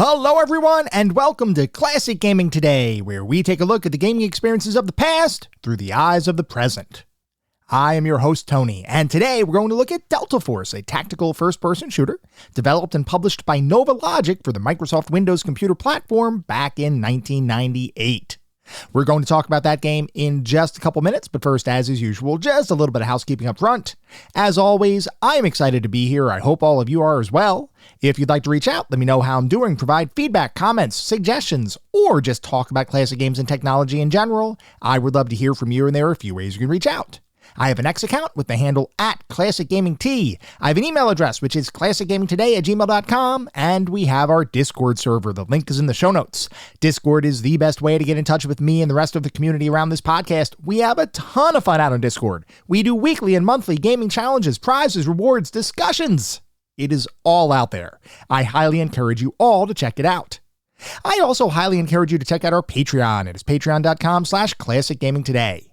Hello everyone, and welcome to Classic Gaming Today, where we take a look at the gaming experiences of the past through the eyes of the present. I am your host, Tony, and today we're going to look at Delta Force, a tactical first-person shooter developed and published by NovaLogic for the Microsoft Windows computer platform back in 1998. We're going to talk about that game in just a couple minutes, but first, as is usual, just a little bit of housekeeping up front. As always, I'm excited to be here. I hope all of you are as well. If you'd like to reach out, let me know how I'm doing, provide feedback, comments, suggestions, or just talk about classic games and technology in general. I would love to hear from you, and there are a few ways you can reach out. I have an X account with the handle @ClassicGamingT. I have an email address, which is classicgamingtoday@gmail.com, and we have our Discord server. The link is in the show notes. Discord is the best way to get in touch with me and the rest of the community around this podcast. We have a ton of fun out on Discord. We do weekly and monthly gaming challenges, prizes, rewards, discussions. It is all out there. I highly encourage you all to check it out. I also highly encourage you to check out our Patreon. It is patreon.com/ClassicGamingToday.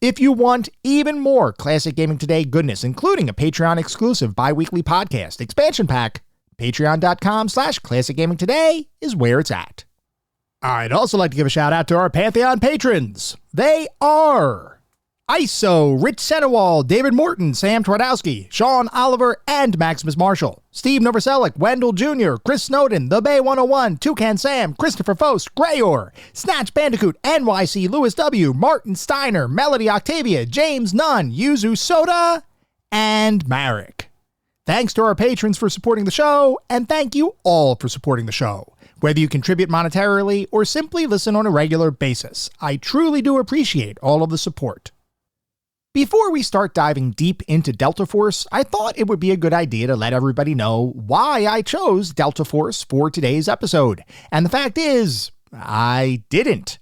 If you want even more Classic Gaming Today goodness, including a Patreon-exclusive bi-weekly podcast expansion pack, patreon.com/ClassicGamingToday is where it's at. I'd also like to give a shout out to our Pantheon patrons. They are ISO, Rich Senewal, David Morton, Sam Twardowski, Sean Oliver, and Maximus Marshall, Steve Novoselic, Wendell Jr., Chris Snowden, The Bay 101, Toucan Sam, Christopher Fost, Grayor, Snatch Bandicoot, NYC, Lewis W., Martin Steiner, Melody Octavia, James Nunn, Yuzu Soda, and Marek. Thanks to our patrons for supporting the show, and thank you all for supporting the show. Whether you contribute monetarily or simply listen on a regular basis, I truly do appreciate all of the support. Before we start diving deep into Delta Force, I thought it would be a good idea to let everybody know why I chose Delta Force for today's episode. And the fact is, I didn't.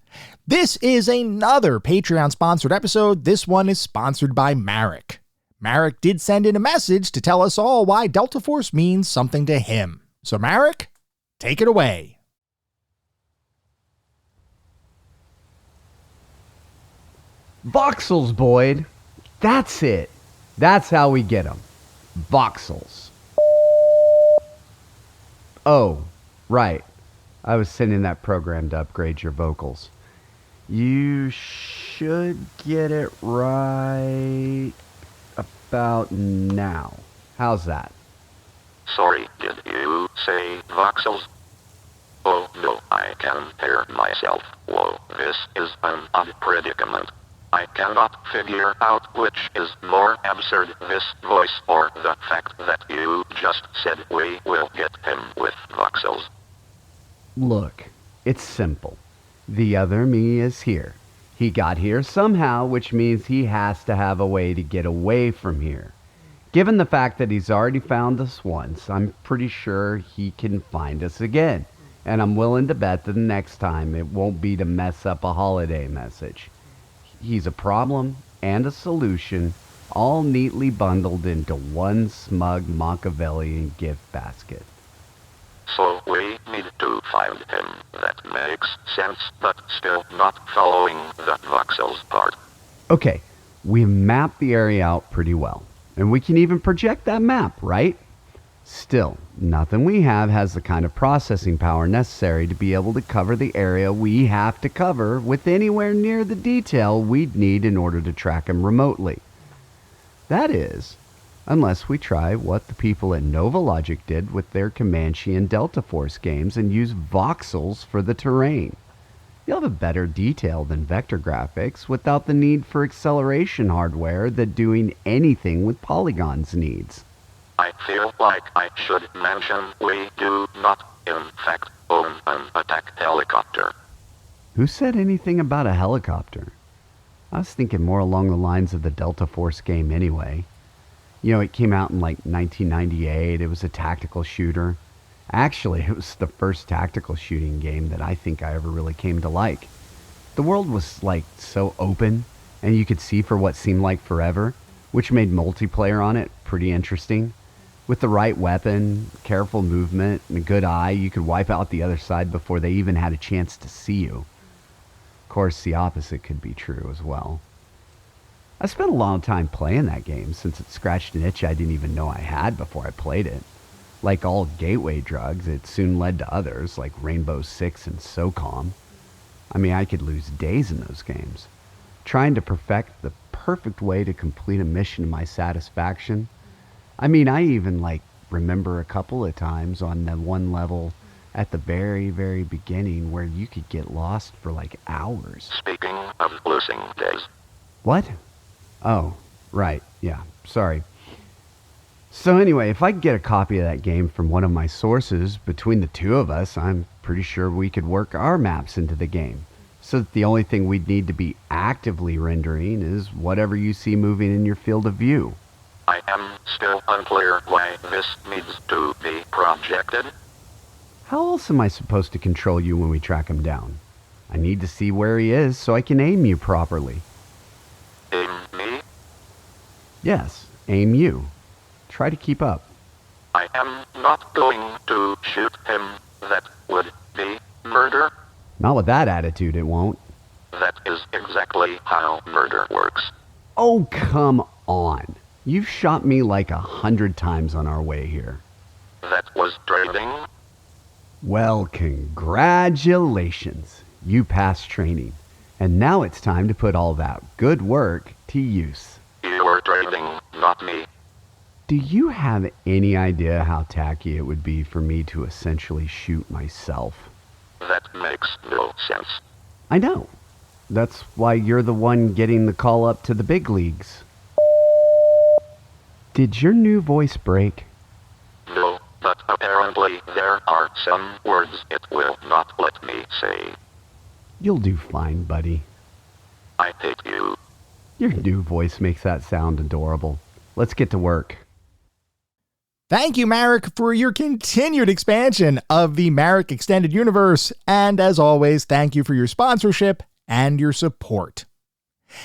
This is another Patreon-sponsored episode. This one is sponsored by Marek. Marek did send in a message to tell us all why Delta Force means something to him. So Marek, take it away. Voxels, Boyd. That's it. That's how we get them. Voxels. Oh, right. I was sending that program to upgrade your vocals. You should get it right about now. How's that? Sorry, did you say voxels? Oh no, I can't hear myself. Whoa, this is an odd predicament. I cannot figure out which is more absurd, this voice or the fact that you just said we will get him with voxels. Look, it's simple. The other me is here. He got here somehow, which means he has to have a way to get away from here. Given the fact that he's already found us once, I'm pretty sure he can find us again. And I'm willing to bet that the next time it won't be to mess up a holiday message. He's a problem and a solution, all neatly bundled into one smug Machiavellian gift basket. So we need to find him. That makes sense, but still not following the voxels part. Okay, we've mapped the area out pretty well, and we can even project that map, right? Still, nothing we have has the kind of processing power necessary to be able to cover the area we have to cover with anywhere near the detail we'd need in order to track him remotely. That is, unless we try what the people at NovaLogic did with their Comanche and Delta Force games and use voxels for the terrain. You'll have a better detail than vector graphics without the need for acceleration hardware that doing anything with polygons needs. I feel like I should mention we do not, in fact, own an attack helicopter. Who said anything about a helicopter? I was thinking more along the lines of the Delta Force game anyway. You know, it came out in like 1998. It was a tactical shooter. Actually, it was the first tactical shooting game that I think I ever really came to like. The world was like so open, and you could see for what seemed like forever, which made multiplayer on it pretty interesting. With the right weapon, careful movement, and a good eye, you could wipe out the other side before they even had a chance to see you. Of course, the opposite could be true as well. I spent a long time playing that game since it scratched an itch I didn't even know I had before I played it. Like all gateway drugs, it soon led to others, like Rainbow Six and SOCOM. I mean, I could lose days in those games, trying to perfect the perfect way to complete a mission to my satisfaction. I mean, I even, remember a couple of times on the one level at the very, very beginning where you could get lost for, hours. Speaking of losing days. What? Oh, right, yeah, sorry. So anyway, if I could get a copy of that game from one of my sources, between the two of us, I'm pretty sure we could work our maps into the game. So that the only thing we'd need to be actively rendering is whatever you see moving in your field of view. I am still unclear why this needs to be projected. How else am I supposed to control you when we track him down? I need to see where he is so I can aim you properly. Aim me? Yes, aim you. Try to keep up. I am not going to shoot him. That would be murder. Not with that attitude, it won't. That is exactly how murder works. Oh, come on. You've shot me 100 times on our way here. That was training. Well, congratulations. You passed training. And now it's time to put all that good work to use. You were training, not me. Do you have any idea how tacky it would be for me to essentially shoot myself? That makes no sense. I know. That's why you're the one getting the call up to the big leagues. Did your new voice break? No, but apparently there are some words it will not let me say. You'll do fine, buddy. I hate you. Your new voice makes that sound adorable. Let's get to work. Thank you, Marek, for your continued expansion of the Marek Extended Universe. And as always, thank you for your sponsorship and your support.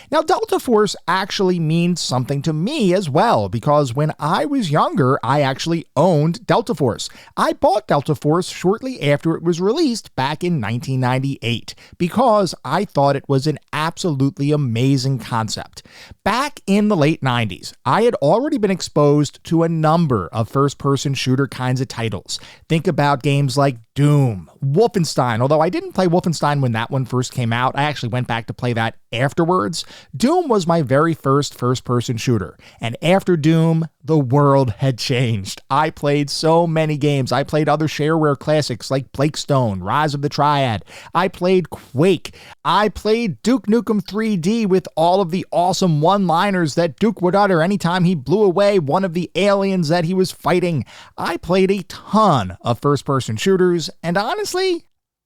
Now, Delta Force actually means something to me as well, because when I was younger, I actually owned Delta Force. I bought Delta Force shortly after it was released back in 1998, because I thought it was an absolutely amazing concept. Back in the late 90s, I had already been exposed to a number of first-person shooter kinds of titles. Think about games like Doom, Wolfenstein, although I didn't play Wolfenstein when that one first came out. I actually went back to play that afterwards. Doom was my very first-person shooter, and after Doom, the world had changed. I played so many games. I played other shareware classics like Blakestone, Rise of the Triad. I played Quake. I played Duke Nukem 3D with all of the awesome one-liners that Duke would utter anytime he blew away one of the aliens that he was fighting. I played a ton of first-person shooters, and honestly,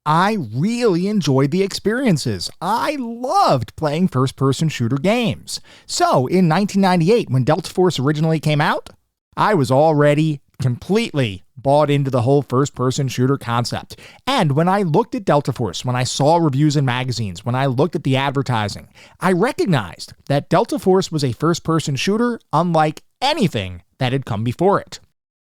I really enjoyed the experiences. I loved playing first-person shooter games. So, in 1998, when Delta Force originally came out, I was already completely bought into the whole first-person shooter concept. And when I looked at Delta Force, when I saw reviews in magazines, when I looked at the advertising, I recognized that Delta Force was a first-person shooter unlike anything that had come before it.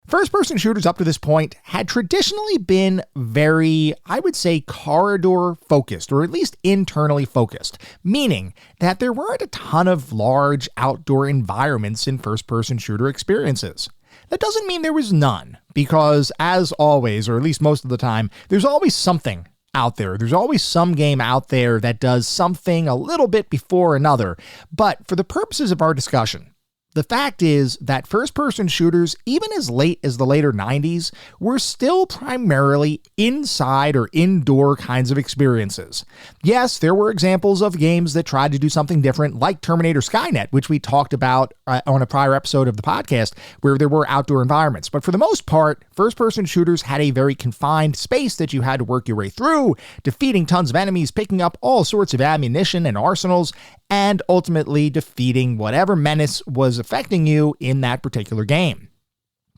First-person shooters up to this point had traditionally been very, I would say, corridor-focused, or at least internally focused, meaning that there weren't a ton of large outdoor environments in first-person shooter experiences. That doesn't mean there was none, because as always, or at least most of the time, there's always something out there. There's always some game out there that does something a little bit before another. But for the purposes of our discussion, the fact is that first-person shooters, even as late as the later 90s, were still primarily inside or indoor kinds of experiences. Yes, there were examples of games that tried to do something different, like Terminator Skynet, which we talked about on a prior episode of the podcast, where there were outdoor environments. But for the most part, first-person shooters had a very confined space that you had to work your way through, defeating tons of enemies, picking up all sorts of ammunition and arsenals, and ultimately defeating whatever menace was affecting you in that particular game.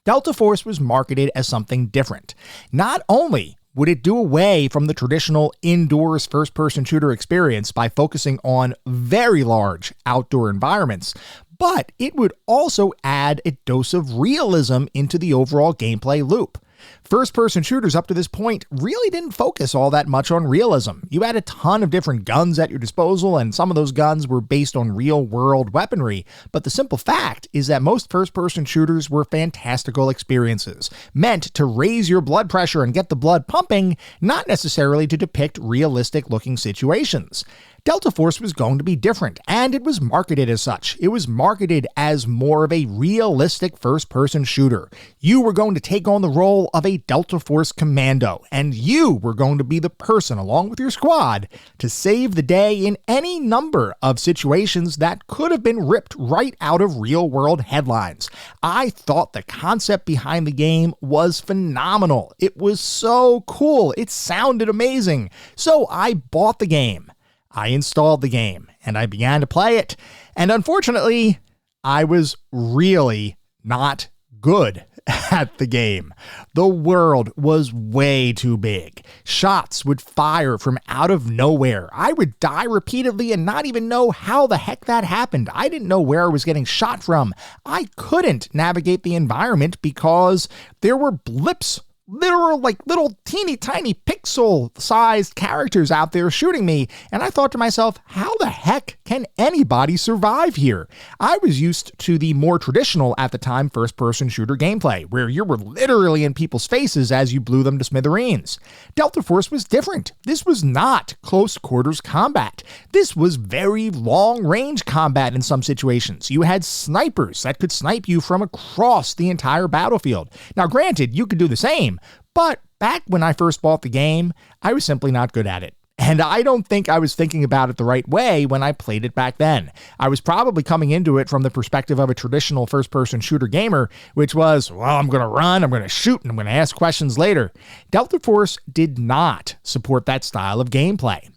Delta Force was marketed as something different. Not only would it do away from the traditional indoors first-person shooter experience by focusing on very large outdoor environments, but it would also add a dose of realism into the overall gameplay loop. First-person shooters up to this point really didn't focus all that much on realism. You had a ton of different guns at your disposal, and some of those guns were based on real-world weaponry, but the simple fact is that most first-person shooters were fantastical experiences, meant to raise your blood pressure and get the blood pumping, not necessarily to depict realistic-looking situations. Delta Force was going to be different, and it was marketed as such. It was marketed as more of a realistic first-person shooter. You were going to take on the role of a Delta Force commando, and you were going to be the person, along with your squad, to save the day in any number of situations that could have been ripped right out of real-world headlines. I thought the concept behind the game was phenomenal. It was so cool. It sounded amazing. So I bought the game. I installed the game, and I began to play it, and unfortunately, I was really not good at the game. The world was way too big. Shots would fire from out of nowhere. I would die repeatedly and not even know how the heck that happened. I didn't know where I was getting shot from. I couldn't navigate the environment because there were blips, little teeny tiny pixel sized characters out there shooting me. And I thought to myself, how the heck can anybody survive here? I was used to the more traditional at the time first person shooter gameplay, where you were literally in people's faces as you blew them to smithereens. Delta Force was different. This was not close quarters combat. This was very long range combat in some situations. You had snipers that could snipe you from across the entire battlefield. Now granted, you could do the same, but back when I first bought the game, I was simply not good at it. And I don't think I was thinking about it the right way when I played it back then. I was probably coming into it from the perspective of a traditional first-person shooter gamer, which was, well, I'm going to run, I'm going to shoot, and I'm going to ask questions later. Delta Force did not support that style of gameplay.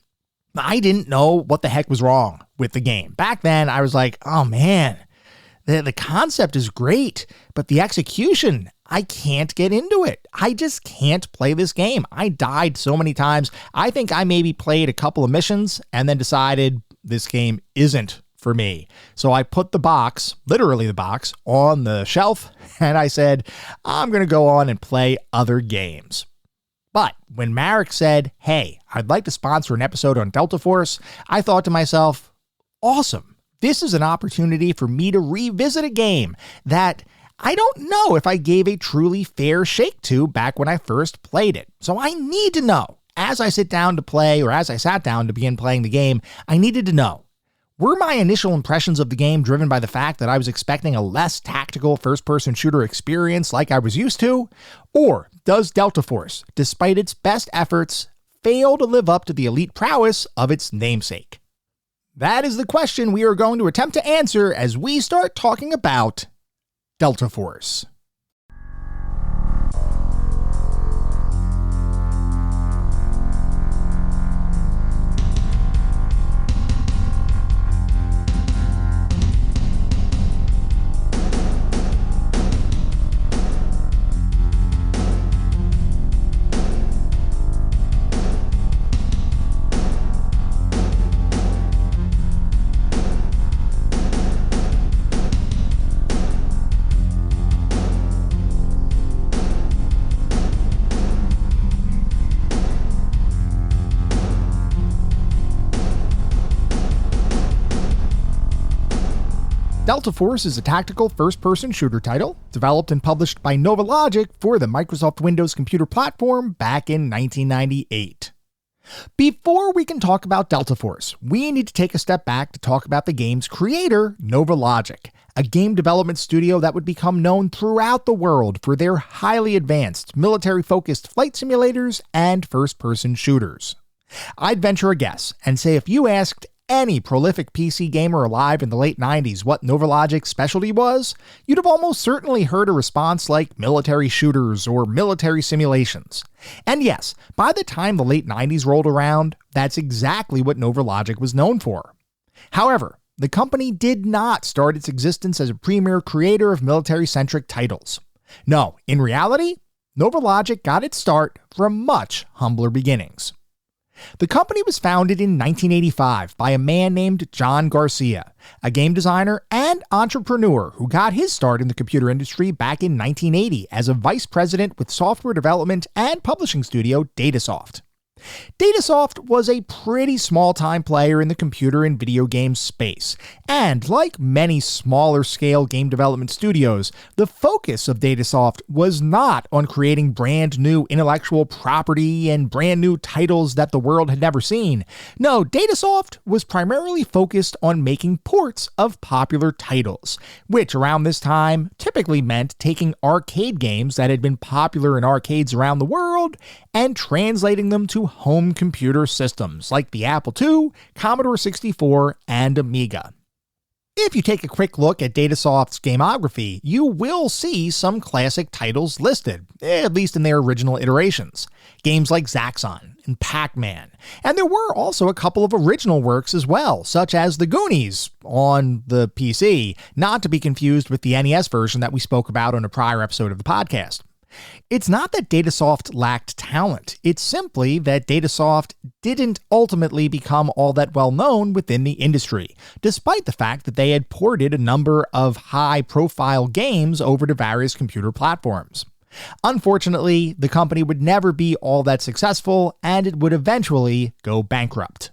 I didn't know what the heck was wrong with the game. Back then, I was like, oh man, the concept is great, but the execution, I can't get into it. I just can't play this game. I died so many times. I think I maybe played a couple of missions and then decided this game isn't for me. So I put the box, literally the box, on the shelf, and I said, I'm going to go on and play other games. But when Marek said, hey, I'd like to sponsor an episode on Delta Force, I thought to myself, awesome. This is an opportunity for me to revisit a game that I don't know if I gave a truly fair shake to back when I first played it. So I need to know, as I sit down to play, or as I sat down to begin playing the game, I needed to know, were my initial impressions of the game driven by the fact that I was expecting a less tactical first-person shooter experience like I was used to? Or does Delta Force, despite its best efforts, fail to live up to the elite prowess of its namesake? That is the question we are going to attempt to answer as we start talking about Delta Force. Delta Force is a tactical first-person shooter title, developed and published by NovaLogic for the Microsoft Windows computer platform back in 1998. Before we can talk about Delta Force, we need to take a step back to talk about the game's creator, NovaLogic, a game development studio that would become known throughout the world for their highly advanced, military-focused flight simulators and first-person shooters. I'd venture a guess and say if you asked any prolific PC gamer alive in the late 90s what NovaLogic's specialty was, you'd have almost certainly heard a response like military shooters or military simulations. And yes, by the time the late 90s rolled around, that's exactly what NovaLogic was known for. However, the company did not start its existence as a premier creator of military-centric titles. No, in reality, NovaLogic got its start from much humbler beginnings. The company was founded in 1985 by a man named John Garcia, a game designer and entrepreneur who got his start in the computer industry back in 1980 as a vice president with software development and publishing studio Datasoft. Datasoft was a pretty small-time player in the computer and video game space, and like many smaller-scale game development studios, the focus of Datasoft was not on creating brand new intellectual property and brand new titles that the world had never seen. No, Datasoft was primarily focused on making ports of popular titles, which around this time typically meant taking arcade games that had been popular in arcades around the world and translating them to home computer systems like the Apple II, Commodore 64, and Amiga. If you take a quick look at Datasoft's gamography, you will see some classic titles listed, at least in their original iterations. Games like Zaxxon and Pac-Man. And there were also a couple of original works as well, such as The Goonies on the PC, not to be confused with the NES version that we spoke about on a prior episode of the podcast. It's not that Datasoft lacked talent, it's simply that Datasoft didn't ultimately become all that well known within the industry, despite the fact that they had ported a number of high-profile games over to various computer platforms. Unfortunately, the company would never be all that successful, and it would eventually go bankrupt.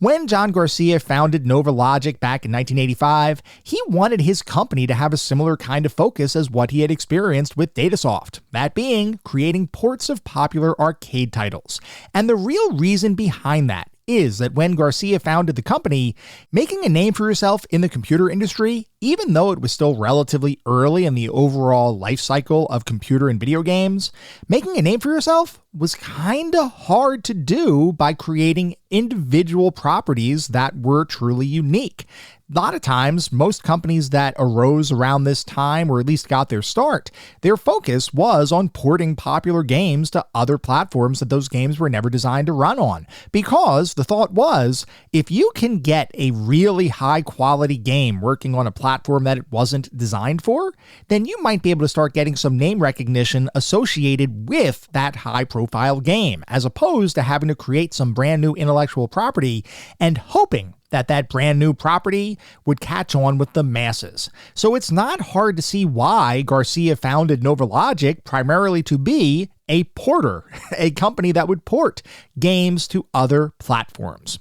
When John Garcia founded NovaLogic back in 1985, he wanted his company to have a similar kind of focus as what he had experienced with Datasoft, that being creating ports of popular arcade titles. And the real reason behind that is that when Garcia founded the company, making a name for yourself in the computer industry, even though it was still relatively early in the overall life cycle of computer and video games, making a name for yourself was kinda hard to do by creating individual properties that were truly unique. A lot of times, most companies that arose around this time, or at least got their start, their focus was on porting popular games to other platforms that those games were never designed to run on. Because the thought was, if you can get a really high quality game working on a platform that it wasn't designed for, then you might be able to start getting some name recognition associated with that high profile game, as opposed to having to create some brand new intellectual property and hoping that that brand new property would catch on with the masses. So it's not hard to see why Garcia founded NovaLogic primarily to be a porter, a company that would port games to other platforms.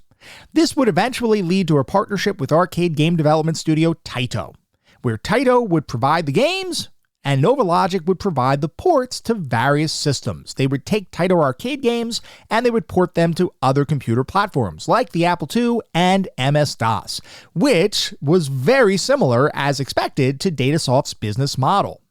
This would eventually lead to a partnership with arcade game development studio Taito, where Taito would provide the games and NovaLogic would provide the ports to various systems. They would take Taito arcade games and they would port them to other computer platforms like the Apple II and MS-DOS, which was very similar, as expected, to Datasoft's business model.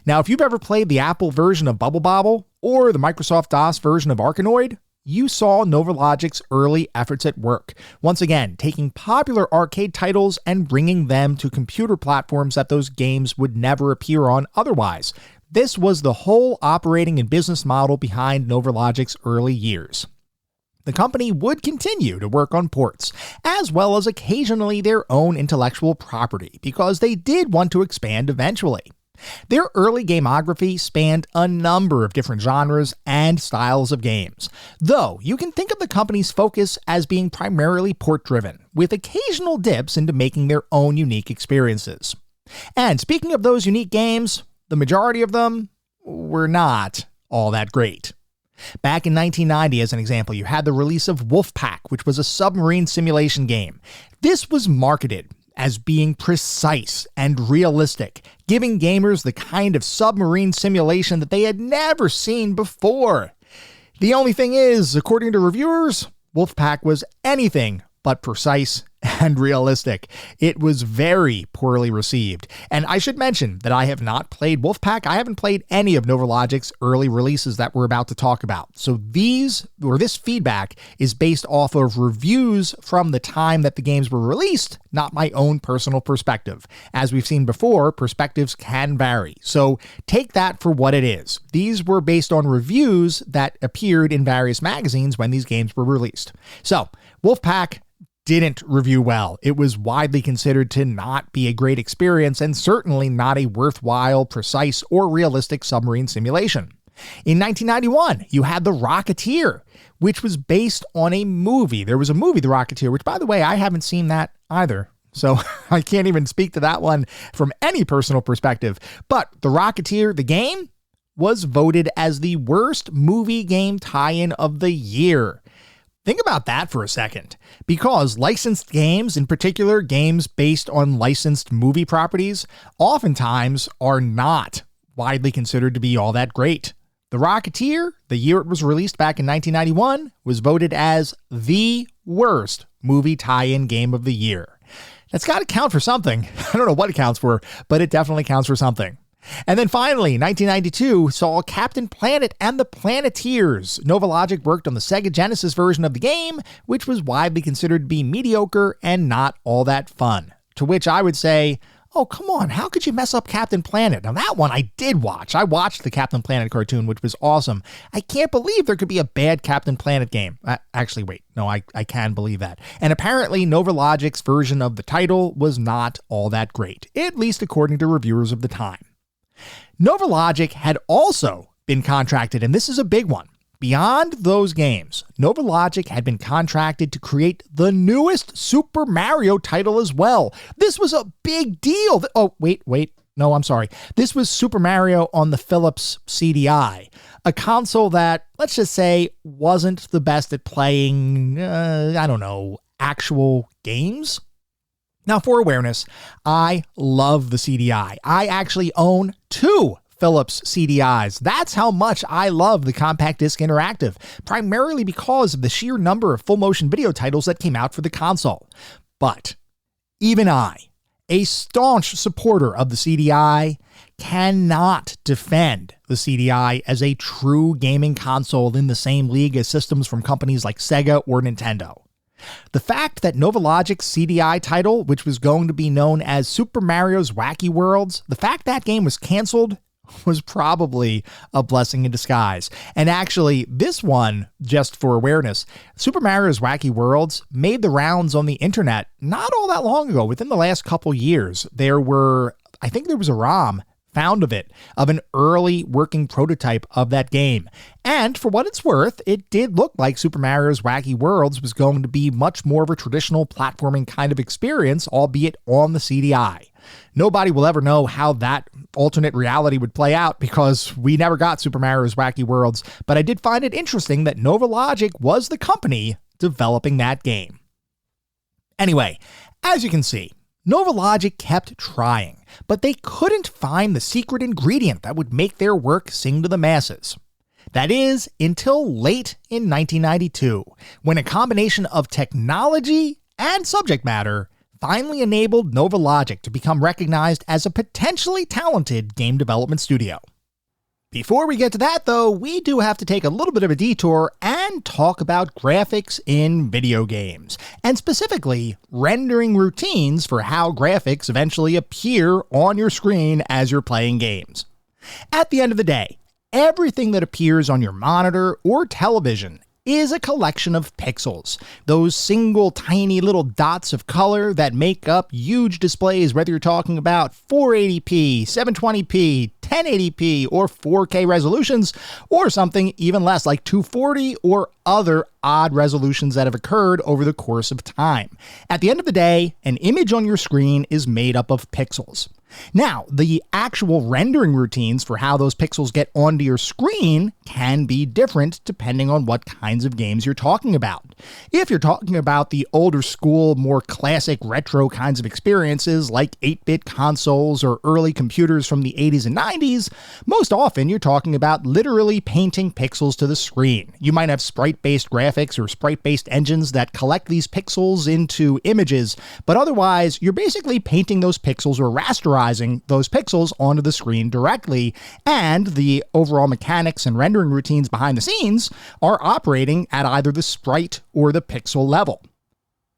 Now, if you've ever played the Apple version of Bubble Bobble or the Microsoft DOS version of Arkanoid, you saw NovaLogic's early efforts at work, once again taking popular arcade titles and bringing them to computer platforms that those games would never appear on otherwise. This was the whole operating and business model behind NovaLogic's early years. The company would continue to work on ports, as well as occasionally their own intellectual property, because they did want to expand eventually. Their early gamography spanned a number of different genres and styles of games, though you can think of the company's focus as being primarily port-driven, with occasional dips into making their own unique experiences. And speaking of those unique games, the majority of them were not all that great. Back in 1990, as an example, you had the release of Wolfpack, which was a submarine simulation game. This was marketed as being precise and realistic, giving gamers the kind of submarine simulation that they had never seen before. The only thing is, according to reviewers, Wolfpack was anything but precise and realistic. It was very poorly received. And I should mention that I have not played Wolfpack. I haven't played any of NovaLogic's early releases that we're about to talk about. So this feedback is based off of reviews from the time that the games were released, not my own personal perspective. As we've seen before, perspectives can vary. So take that for what it is. These were based on reviews that appeared in various magazines when these games were released. So Wolfpack didn't review well. It was widely considered to not be a great experience and certainly not a worthwhile, precise, or realistic submarine simulation. In 1991, you had The Rocketeer, which was based on a movie. There was a movie, The Rocketeer, which, by the way, I haven't seen that either. So I can't even speak to that one from any personal perspective. But The Rocketeer, the game, was voted as the worst movie game tie-in of the year. Think about that for a second, because licensed games, in particular games based on licensed movie properties, oftentimes are not widely considered to be all that great. The Rocketeer, the year it was released back in 1991, was voted as the worst movie tie-in game of the year. That's got to count for something. I don't know what it counts for, but it definitely counts for something. And then finally, 1992 saw Captain Planet and the Planeteers. NovaLogic worked on the Sega Genesis version of the game, which was widely considered to be mediocre and not all that fun. To which I would say, oh, come on, how could you mess up Captain Planet? Now, that one I did watch. I watched the Captain Planet cartoon, which was awesome. I can't believe there could be a bad Captain Planet game. Actually, wait, no, I can believe that. And apparently, NovaLogic's version of the title was not all that great, at least according to reviewers of the time. NovaLogic had also been contracted, and this is a big one. Beyond those games, NovaLogic had been contracted to create the newest Super Mario title as well. This was a big deal. Oh, wait. No, I'm sorry. This was Super Mario on the Philips CDI, a console that, let's just say, wasn't the best at playing, actual games. Now, for awareness, I love the CDI. I actually own 2 Philips CDIs. That's how much I love the Compact Disc Interactive, primarily because of the sheer number of full motion video titles that came out for the console. But even I, a staunch supporter of the CDI, cannot defend the CDI as a true gaming console in the same league as systems from companies like Sega or Nintendo. The fact that NovaLogic's CDI title, which was going to be known as Super Mario's Wacky Worlds, the fact that game was canceled was probably a blessing in disguise. And actually, this one, just for awareness, Super Mario's Wacky Worlds made the rounds on the internet not all that long ago. Within the last couple years, there was a ROM found of an early working prototype of that game. And for what it's worth, it did look like Super Mario's Wacky Worlds was going to be much more of a traditional platforming kind of experience, albeit on the CDI. Nobody will ever know how that alternate reality would play out because we never got Super Mario's Wacky Worlds, but I did find it interesting that NovaLogic was the company developing that game. Anyway, as you can see, NovaLogic kept trying, but they couldn't find the secret ingredient that would make their work sing to the masses. That is, until late in 1992, when a combination of technology and subject matter finally enabled NovaLogic to become recognized as a potentially talented game development studio. Before we get to that, though, we do have to take a little bit of a detour and talk about graphics in video games, and specifically rendering routines for how graphics eventually appear on your screen as you're playing games. At the end of the day, everything that appears on your monitor or television is a collection of pixels, those single tiny little dots of color that make up huge displays, whether you're talking about 480p, 720p, 1080p, or 4K resolutions, or something even less like 240 or other odd resolutions that have occurred over the course of time. At the end of the day, an image on your screen is made up of pixels. Now, the actual rendering routines for how those pixels get onto your screen can be different depending on what kinds of games you're talking about. If you're talking about the older school, more classic retro kinds of experiences like 8-bit consoles or early computers from the 80s and 90s, most often you're talking about literally painting pixels to the screen. You might have sprite-based graphics or sprite-based engines that collect these pixels into images, but otherwise you're basically painting those pixels or rasterizing those pixels onto the screen directly, and the overall mechanics and rendering routines behind the scenes are operating at either the sprite or the pixel level.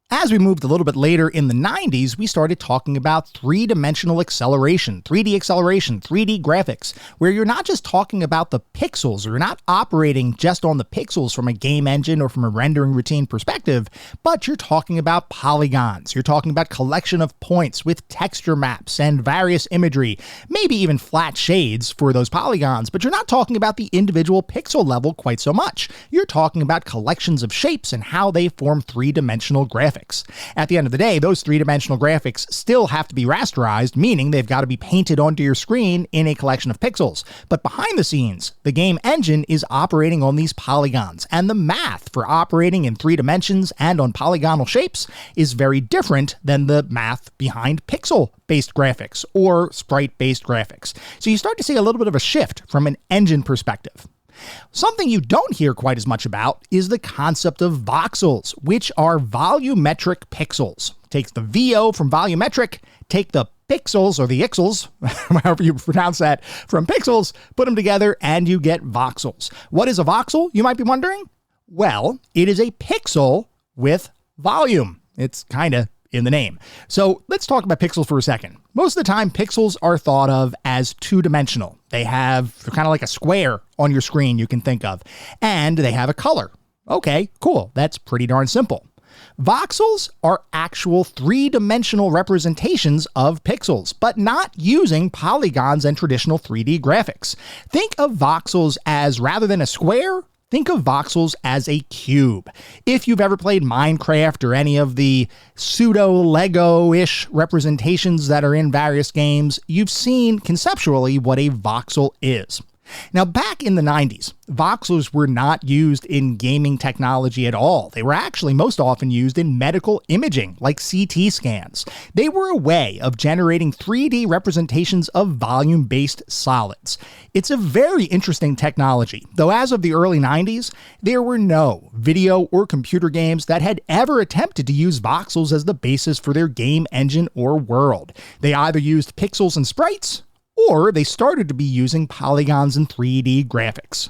As we moved a little bit later in the 90s, we started talking about three-dimensional acceleration, 3D acceleration, 3D graphics, where you're not just talking about the pixels, or you're not operating just on the pixels from a game engine or from a rendering routine perspective, but you're talking about polygons. You're talking about collection of points with texture maps and various imagery, maybe even flat shades for those polygons, but you're not talking about the individual pixel level quite so much. You're talking about collections of shapes and how they form three-dimensional graphics. At the end of the day, those three-dimensional graphics still have to be rasterized, meaning they've got to be painted onto your screen in a collection of pixels. But behind the scenes, the game engine is operating on these polygons, and the math for operating in 3 dimensions and on polygonal shapes is very different than the math behind pixel-based graphics or sprite-based graphics. So you start to see a little bit of a shift from an engine perspective. Something you don't hear quite as much about is the concept of voxels, which are volumetric pixels. Takes the VO from volumetric, take the pixels or the ixels, however you pronounce that, from pixels, put them together, and you get voxels. What is a voxel, you might be wondering? Well, it is a pixel with volume. It's kind of in the name. So let's talk about pixels for a second. Most of the time, pixels are thought of as two-dimensional. They're kind of like a square on your screen you can think of, and they have a color. Okay, cool. That's pretty darn simple. Voxels are actual three-dimensional representations of pixels, but not using polygons and traditional 3D graphics. Think of voxels as, rather than a square, think of voxels as a cube. If you've ever played Minecraft or any of the pseudo-Lego-ish representations that are in various games, you've seen conceptually what a voxel is. Now, back in the 90s, voxels were not used in gaming technology at all. They were actually most often used in medical imaging, like CT scans. They were a way of generating 3D representations of volume-based solids. It's a very interesting technology, though as of the early 90s, there were no video or computer games that had ever attempted to use voxels as the basis for their game engine or world. They either used pixels and sprites, or they started to be using polygons and 3D graphics.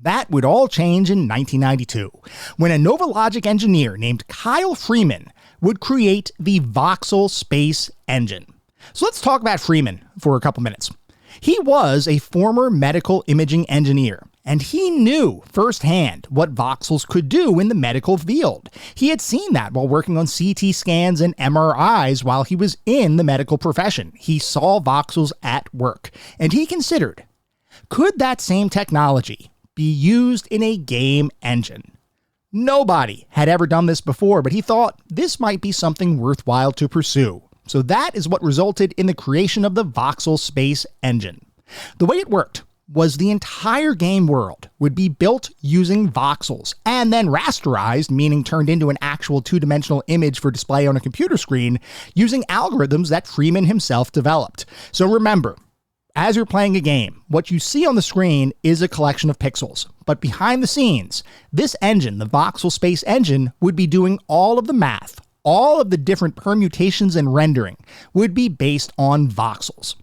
That would all change in 1992, when a NovaLogic engineer named Kyle Freeman would create the voxel space engine. So let's talk about Freeman for a couple minutes. He was a former medical imaging engineer, and he knew firsthand what voxels could do in the medical field. He had seen that while working on CT scans and MRIs while he was in the medical profession. He saw voxels at work, and he considered, could that same technology be used in a game engine? Nobody had ever done this before, but he thought this might be something worthwhile to pursue. So that is what resulted in the creation of the voxel space engine. The way it worked was the entire game world would be built using voxels and then rasterized, meaning turned into an actual two-dimensional image for display on a computer screen, using algorithms that Freeman himself developed. So remember, as you're playing a game, what you see on the screen is a collection of pixels. But behind the scenes, this engine, the voxel space engine, would be doing all of the math. All of the different permutations and rendering would be based on voxels.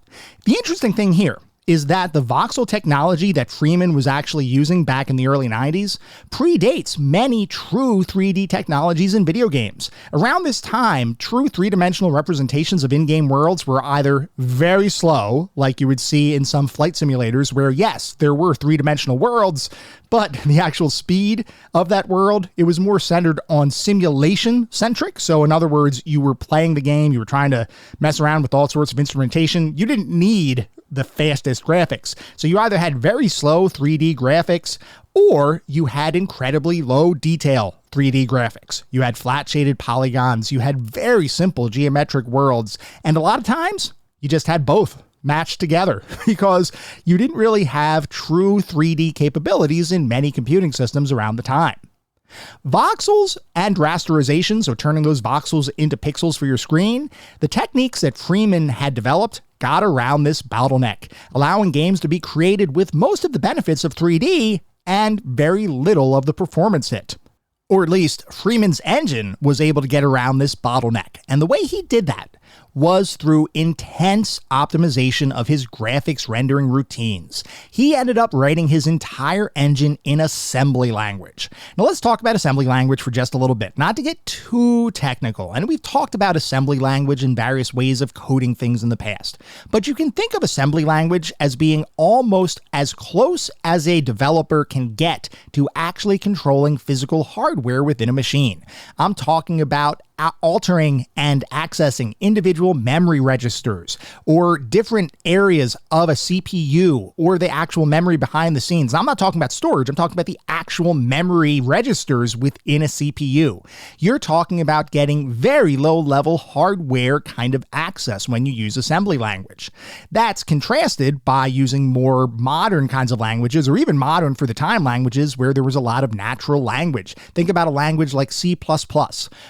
The interesting thing here is that the voxel technology that Freeman was actually using back in the early 90s predates many true 3D technologies in video games. Around this time, true three-dimensional representations of in-game worlds were either very slow, like you would see in some flight simulators where, yes, there were three-dimensional worlds, but the actual speed of that world, it was more centered on simulation-centric. So in other words, you were playing the game, you were trying to mess around with all sorts of instrumentation. You didn't need the fastest graphics. So you either had very slow 3D graphics, or you had incredibly low detail 3D graphics. You had flat shaded polygons, you had very simple geometric worlds, and a lot of times you just had both matched together because you didn't really have true 3D capabilities in many computing systems around the time. Voxels and rasterization, so turning those voxels into pixels for your screen, the techniques that Freeman had developed got around this bottleneck, allowing games to be created with most of the benefits of 3D and very little of the performance hit. Or at least, Freeman's engine was able to get around this bottleneck, and the way he did that was through intense optimization of his graphics rendering routines. He ended up writing his entire engine in assembly language. Now let's talk about assembly language for just a little bit, not to get too technical. And we've talked about assembly language and various ways of coding things in the past. But you can think of assembly language as being almost as close as a developer can get to actually controlling physical hardware within a machine. I'm talking about altering and accessing individual memory registers or different areas of a CPU or the actual memory behind the scenes. I'm not talking about storage. I'm talking about the actual memory registers within a CPU. You're talking about getting very low-level hardware kind of access when you use assembly language. That's contrasted by using more modern kinds of languages, or even modern for the time languages, where there was a lot of natural language. Think about a language like C++,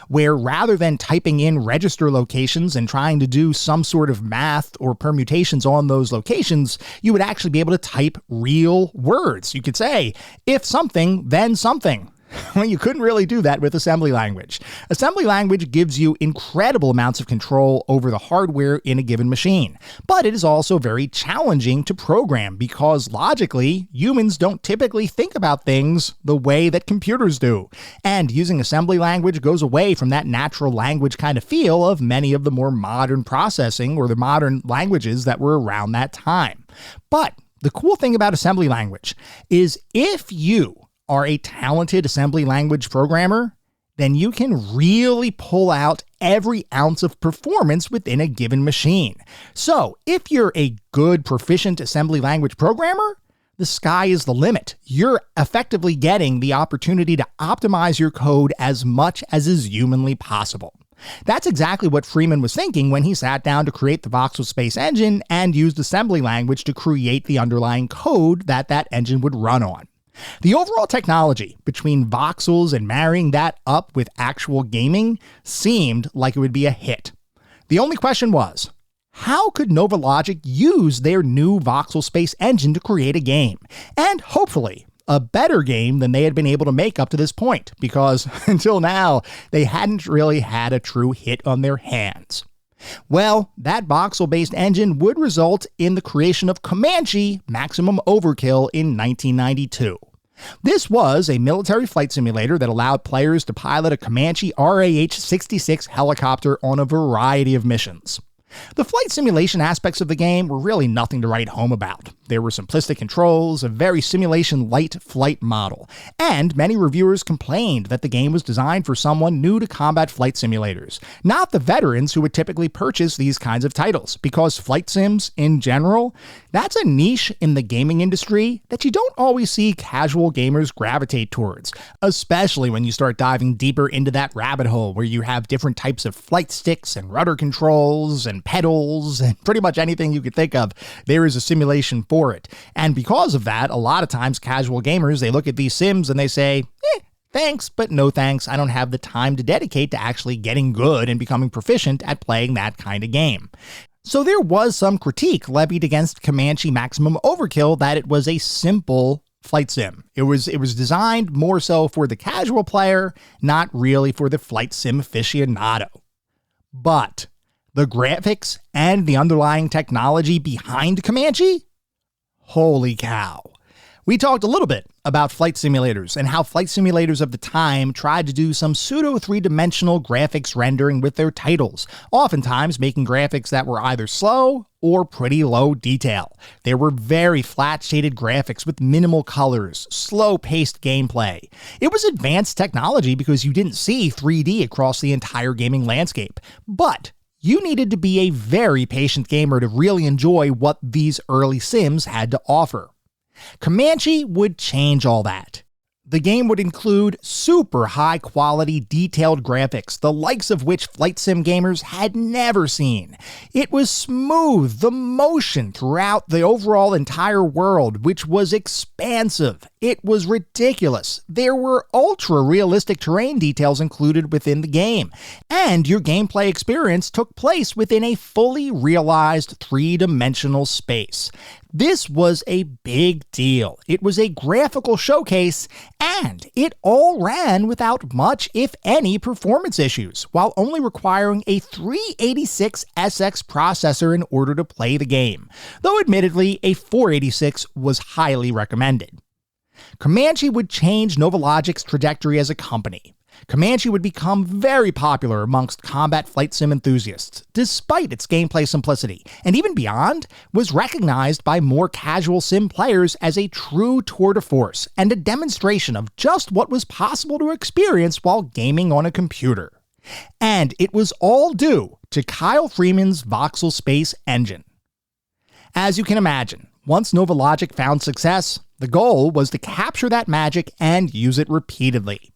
where rather than typing in register locations and trying to do some sort of math or permutations on those locations, you would actually be able to type real words. You could say, if something, then something. Well, you couldn't really do that with assembly language. Assembly language gives you incredible amounts of control over the hardware in a given machine, but it is also very challenging to program because logically, humans don't typically think about things the way that computers do. And using assembly language goes away from that natural language kind of feel of many of the more modern processing or the modern languages that were around that time. But the cool thing about assembly language is if you are a talented assembly language programmer, then you can really pull out every ounce of performance within a given machine. So if you're a good, proficient assembly language programmer, the sky is the limit. You're effectively getting the opportunity to optimize your code as much as is humanly possible. That's exactly what Freeman was thinking when he sat down to create the voxel-based engine and used assembly language to create the underlying code that that engine would run on. The overall technology between voxels and marrying that up with actual gaming seemed like it would be a hit. The only question was, how could NovaLogic use their new voxel-based engine to create a game? And hopefully, a better game than they had been able to make up to this point, because until now, they hadn't really had a true hit on their hands. Well, that voxel-based engine would result in the creation of Comanche Maximum Overkill in 1992. This was a military flight simulator that allowed players to pilot a Comanche RAH-66 helicopter on a variety of missions. The flight simulation aspects of the game were really nothing to write home about. There were simplistic controls, a very simulation-light flight model, and many reviewers complained that the game was designed for someone new to combat flight simulators, not the veterans who would typically purchase these kinds of titles, because flight sims, in general, that's a niche in the gaming industry that you don't always see casual gamers gravitate towards, especially when you start diving deeper into that rabbit hole where you have different types of flight sticks and rudder controls and pedals and pretty much anything you could think of. There is a simulation for it. And because of that, a lot of times casual gamers, they look at these sims and they say, thanks, but no thanks. I don't have the time to dedicate to actually getting good and becoming proficient at playing that kind of game. So there was some critique levied against Comanche Maximum Overkill that it was a simple flight sim. It was designed more so for the casual player, not really for the flight sim aficionado. But the graphics and the underlying technology behind Comanche? Holy cow. We talked a little bit about flight simulators and how flight simulators of the time tried to do some pseudo three-dimensional graphics rendering with their titles, oftentimes making graphics that were either slow or pretty low detail. There were very flat-shaded graphics with minimal colors, slow-paced gameplay. It was advanced technology because you didn't see 3D across the entire gaming landscape, but you needed to be a very patient gamer to really enjoy what these early sims had to offer. Comanche would change all that. The game would include super high-quality, detailed graphics, the likes of which flight sim gamers had never seen. It was smooth, the motion throughout the overall entire world, which was expansive. It was ridiculous. There were ultra-realistic terrain details included within the game, and your gameplay experience took place within a fully realized three-dimensional space. This was a big deal. It was a graphical showcase, and it all ran without much, if any, performance issues, while only requiring a 386SX processor in order to play the game, though admittedly a 486 was highly recommended. Comanche would change NovaLogic's trajectory as a company. Comanche would become very popular amongst combat flight sim enthusiasts, despite its gameplay simplicity, and even beyond, was recognized by more casual sim players as a true tour de force and a demonstration of just what was possible to experience while gaming on a computer. And it was all due to Kyle Freeman's voxel-based engine. As you can imagine, once NovaLogic found success, the goal was to capture that magic and use it repeatedly.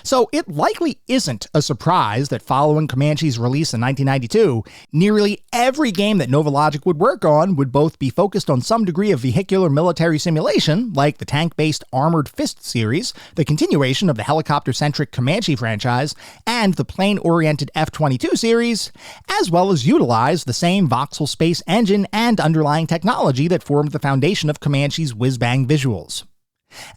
So it likely isn't a surprise that following Comanche's release in 1992, nearly every game that NovaLogic would work on would both be focused on some degree of vehicular military simulation, like the tank-based Armored Fist series, the continuation of the helicopter-centric Comanche franchise, and the plane-oriented F-22 series, as well as utilize the same voxel-based engine and underlying technology that formed the foundation of Comanche's whiz-bang visuals.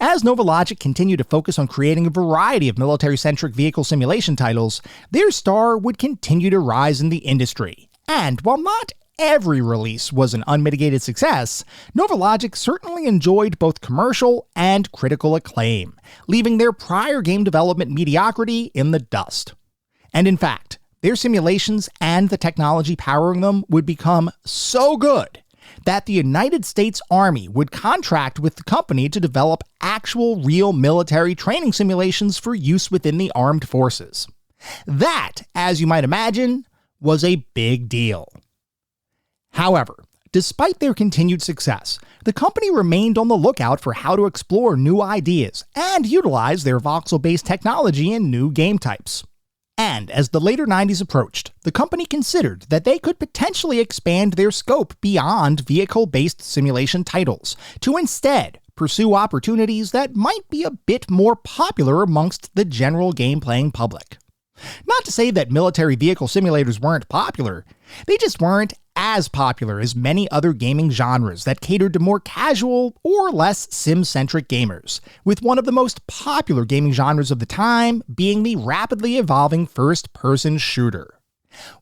As NovaLogic continued to focus on creating a variety of military-centric vehicle simulation titles, their star would continue to rise in the industry. And while not every release was an unmitigated success, NovaLogic certainly enjoyed both commercial and critical acclaim, leaving their prior game development mediocrity in the dust. And in fact, their simulations and the technology powering them would become so good that the United States Army would contract with the company to develop actual real military training simulations for use within the armed forces. That, as you might imagine, was a big deal. However, despite their continued success, the company remained on the lookout for how to explore new ideas and utilize their voxel-based technology in new game types. And as the later 90s approached, the company considered that they could potentially expand their scope beyond vehicle-based simulation titles, to instead pursue opportunities that might be a bit more popular amongst the general game-playing public. Not to say that military vehicle simulators weren't popular, they just weren't as popular as many other gaming genres that catered to more casual or less sim-centric gamers, with one of the most popular gaming genres of the time being the rapidly evolving first-person shooter.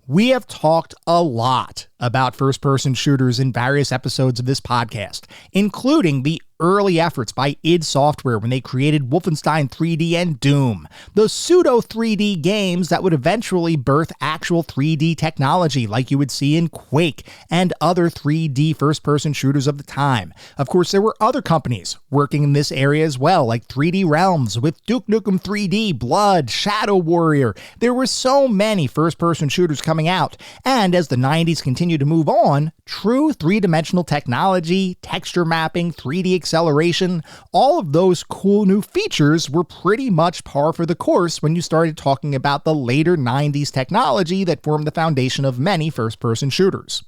We have talked a lot about first-person shooters in various episodes of this podcast, including the early efforts by id Software when they created Wolfenstein 3D and Doom, the pseudo-3D games that would eventually birth actual 3D technology like you would see in Quake and other 3D first-person shooters of the time. Of course, there were other companies working in this area as well, like 3D Realms with Duke Nukem 3D, Blood, Shadow Warrior. There were so many first-person shooters coming out, and as the 90s continued to move on, true three-dimensional technology, texture mapping, 3D acceleration, all of those cool new features were pretty much par for the course when you started talking about the later 90s technology that formed the foundation of many first-person shooters.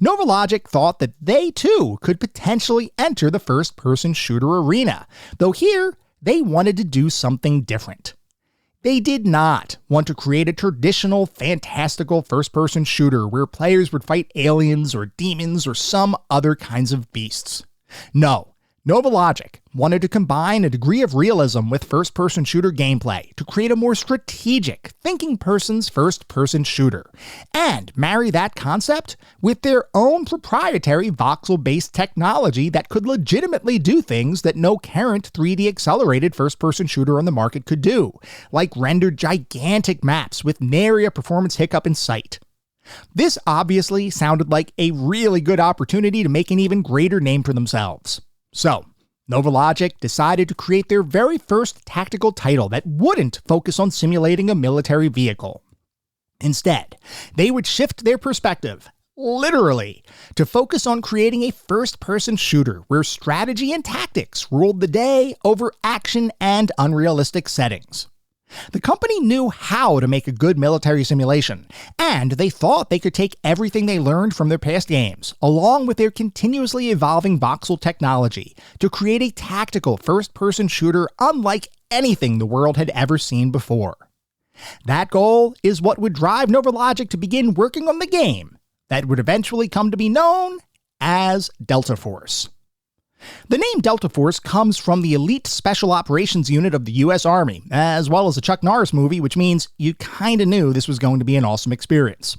NovaLogic thought that they too could potentially enter the first-person shooter arena, though here they wanted to do something different. They did not want to create a traditional, fantastical first-person shooter where players would fight aliens or demons or some other kinds of beasts. No, NovaLogic wanted to combine a degree of realism with first-person shooter gameplay to create a more strategic, thinking person's first-person shooter, and marry that concept with their own proprietary voxel-based technology that could legitimately do things that no current 3D accelerated first-person shooter on the market could do, like render gigantic maps with nary a performance hiccup in sight. This obviously sounded like a really good opportunity to make an even greater name for themselves. So, NovaLogic decided to create their very first tactical title that wouldn't focus on simulating a military vehicle. Instead, they would shift their perspective, literally, to focus on creating a first-person shooter where strategy and tactics ruled the day over action and unrealistic settings. The company knew how to make a good military simulation, and they thought they could take everything they learned from their past games, along with their continuously evolving voxel technology, to create a tactical first-person shooter unlike anything the world had ever seen before. That goal is what would drive NovaLogic to begin working on the game that would eventually come to be known as Delta Force. The name Delta Force comes from the elite special operations unit of the U.S. Army, as well as a Chuck Norris movie, which means you kinda knew this was going to be an awesome experience.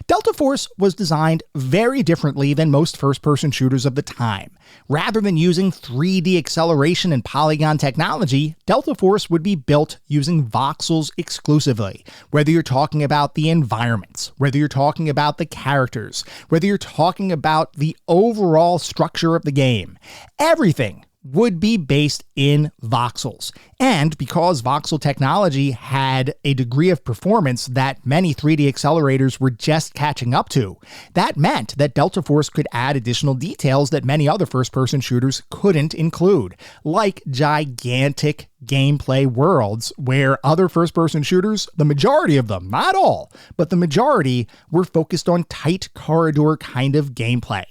Delta Force was designed very differently than most first-person shooters of the time. Rather than using 3D acceleration and polygon technology, Delta Force would be built using voxels exclusively. Whether you're talking about the environments, whether you're talking about the characters, whether you're talking about the overall structure of the game, everything would be based in voxels. And because voxel technology had a degree of performance that many 3D accelerators were just catching up to, that meant that Delta Force could add additional details that many other first-person shooters couldn't include, like gigantic gameplay worlds where other first-person shooters, the majority of them, not all, but the majority, were focused on tight corridor kind of gameplay.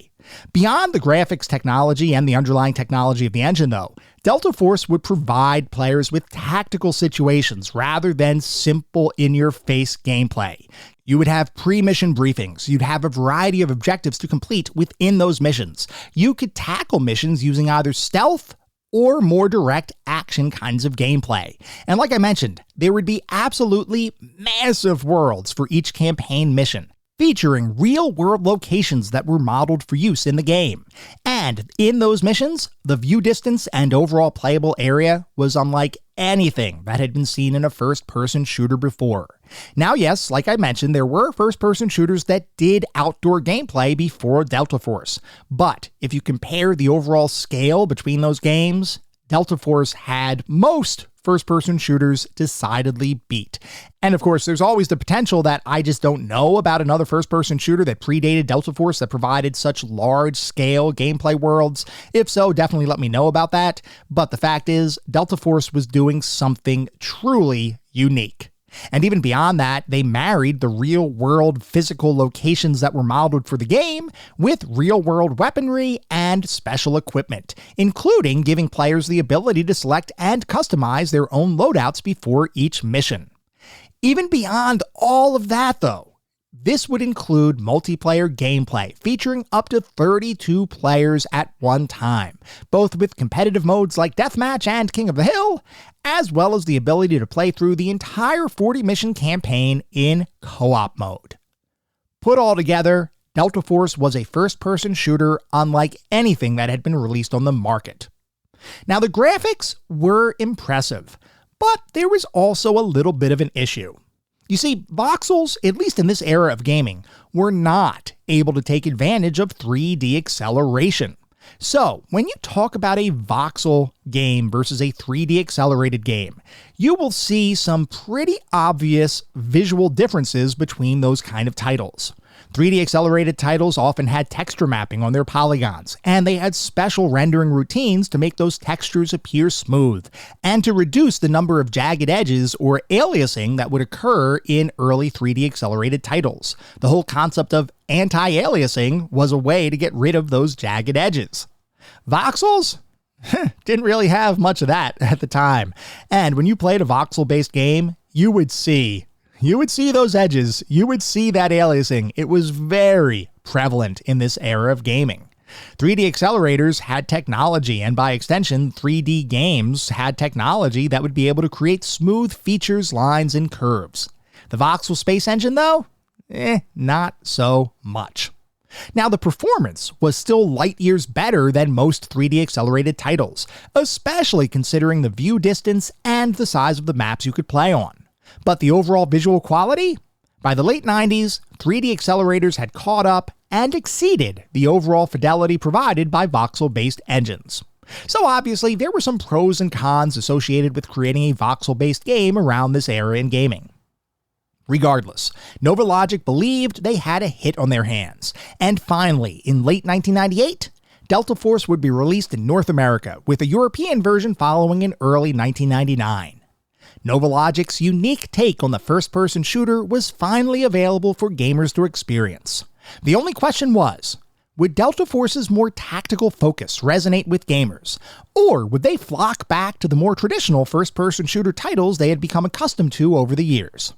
Beyond the graphics technology and the underlying technology of the engine, though, Delta Force would provide players with tactical situations rather than simple in-your-face gameplay. You would have pre-mission briefings. You'd have a variety of objectives to complete within those missions. You could tackle missions using either stealth or more direct action kinds of gameplay. And like I mentioned, there would be absolutely massive worlds for each campaign mission, featuring real-world locations that were modeled for use in the game. And in those missions, the view distance and overall playable area was unlike anything that had been seen in a first-person shooter before. Now, yes, like I mentioned, there were first-person shooters that did outdoor gameplay before Delta Force. But if you compare the overall scale between those games, Delta Force had most first-person shooters decidedly beat. And of course, there's always the potential that I just don't know about another first-person shooter that predated Delta Force that provided such large-scale gameplay worlds. If so, definitely let me know about that. But the fact is, Delta Force was doing something truly unique. And even beyond that, they married the real-world physical locations that were modeled for the game with real-world weaponry and special equipment, including giving players the ability to select and customize their own loadouts before each mission. Even beyond all of that, though, this would include multiplayer gameplay featuring up to 32 players at one time, both with competitive modes like Deathmatch and King of the Hill, as well as the ability to play through the entire 40-mission campaign in co-op mode. Put all together, Delta Force was a first-person shooter unlike anything that had been released on the market. Now, the graphics were impressive, but there was also a little bit of an issue. You see, voxels, at least in this era of gaming, were not able to take advantage of 3D acceleration. So, when you talk about a voxel game versus a 3D accelerated game, you will see some pretty obvious visual differences between those kind of titles. 3D accelerated titles often had texture mapping on their polygons, and they had special rendering routines to make those textures appear smooth, and to reduce the number of jagged edges or aliasing that would occur in early 3D accelerated titles. The whole concept of anti-aliasing was a way to get rid of those jagged edges. Voxels? Didn't really have much of that at the time, and when you played a voxel-based game, you would see those edges. You would see that aliasing. It was very prevalent in this era of gaming. 3D accelerators had technology, and by extension, 3D games had technology that would be able to create smooth features, lines, and curves. The voxel space engine, though? Not so much. Now, the performance was still light years better than most 3D accelerated titles, especially considering the view distance and the size of the maps you could play on. But the overall visual quality? By the late 90s, 3D accelerators had caught up and exceeded the overall fidelity provided by voxel-based engines. So obviously, there were some pros and cons associated with creating a voxel-based game around this era in gaming. Regardless, NovaLogic believed they had a hit on their hands, and finally, in late 1998, Delta Force would be released in North America, with a European version following in early 1999. NovaLogic's unique take on the first-person shooter was finally available for gamers to experience. The only question was, would Delta Force's more tactical focus resonate with gamers, or would they flock back to the more traditional first-person shooter titles they had become accustomed to over the years?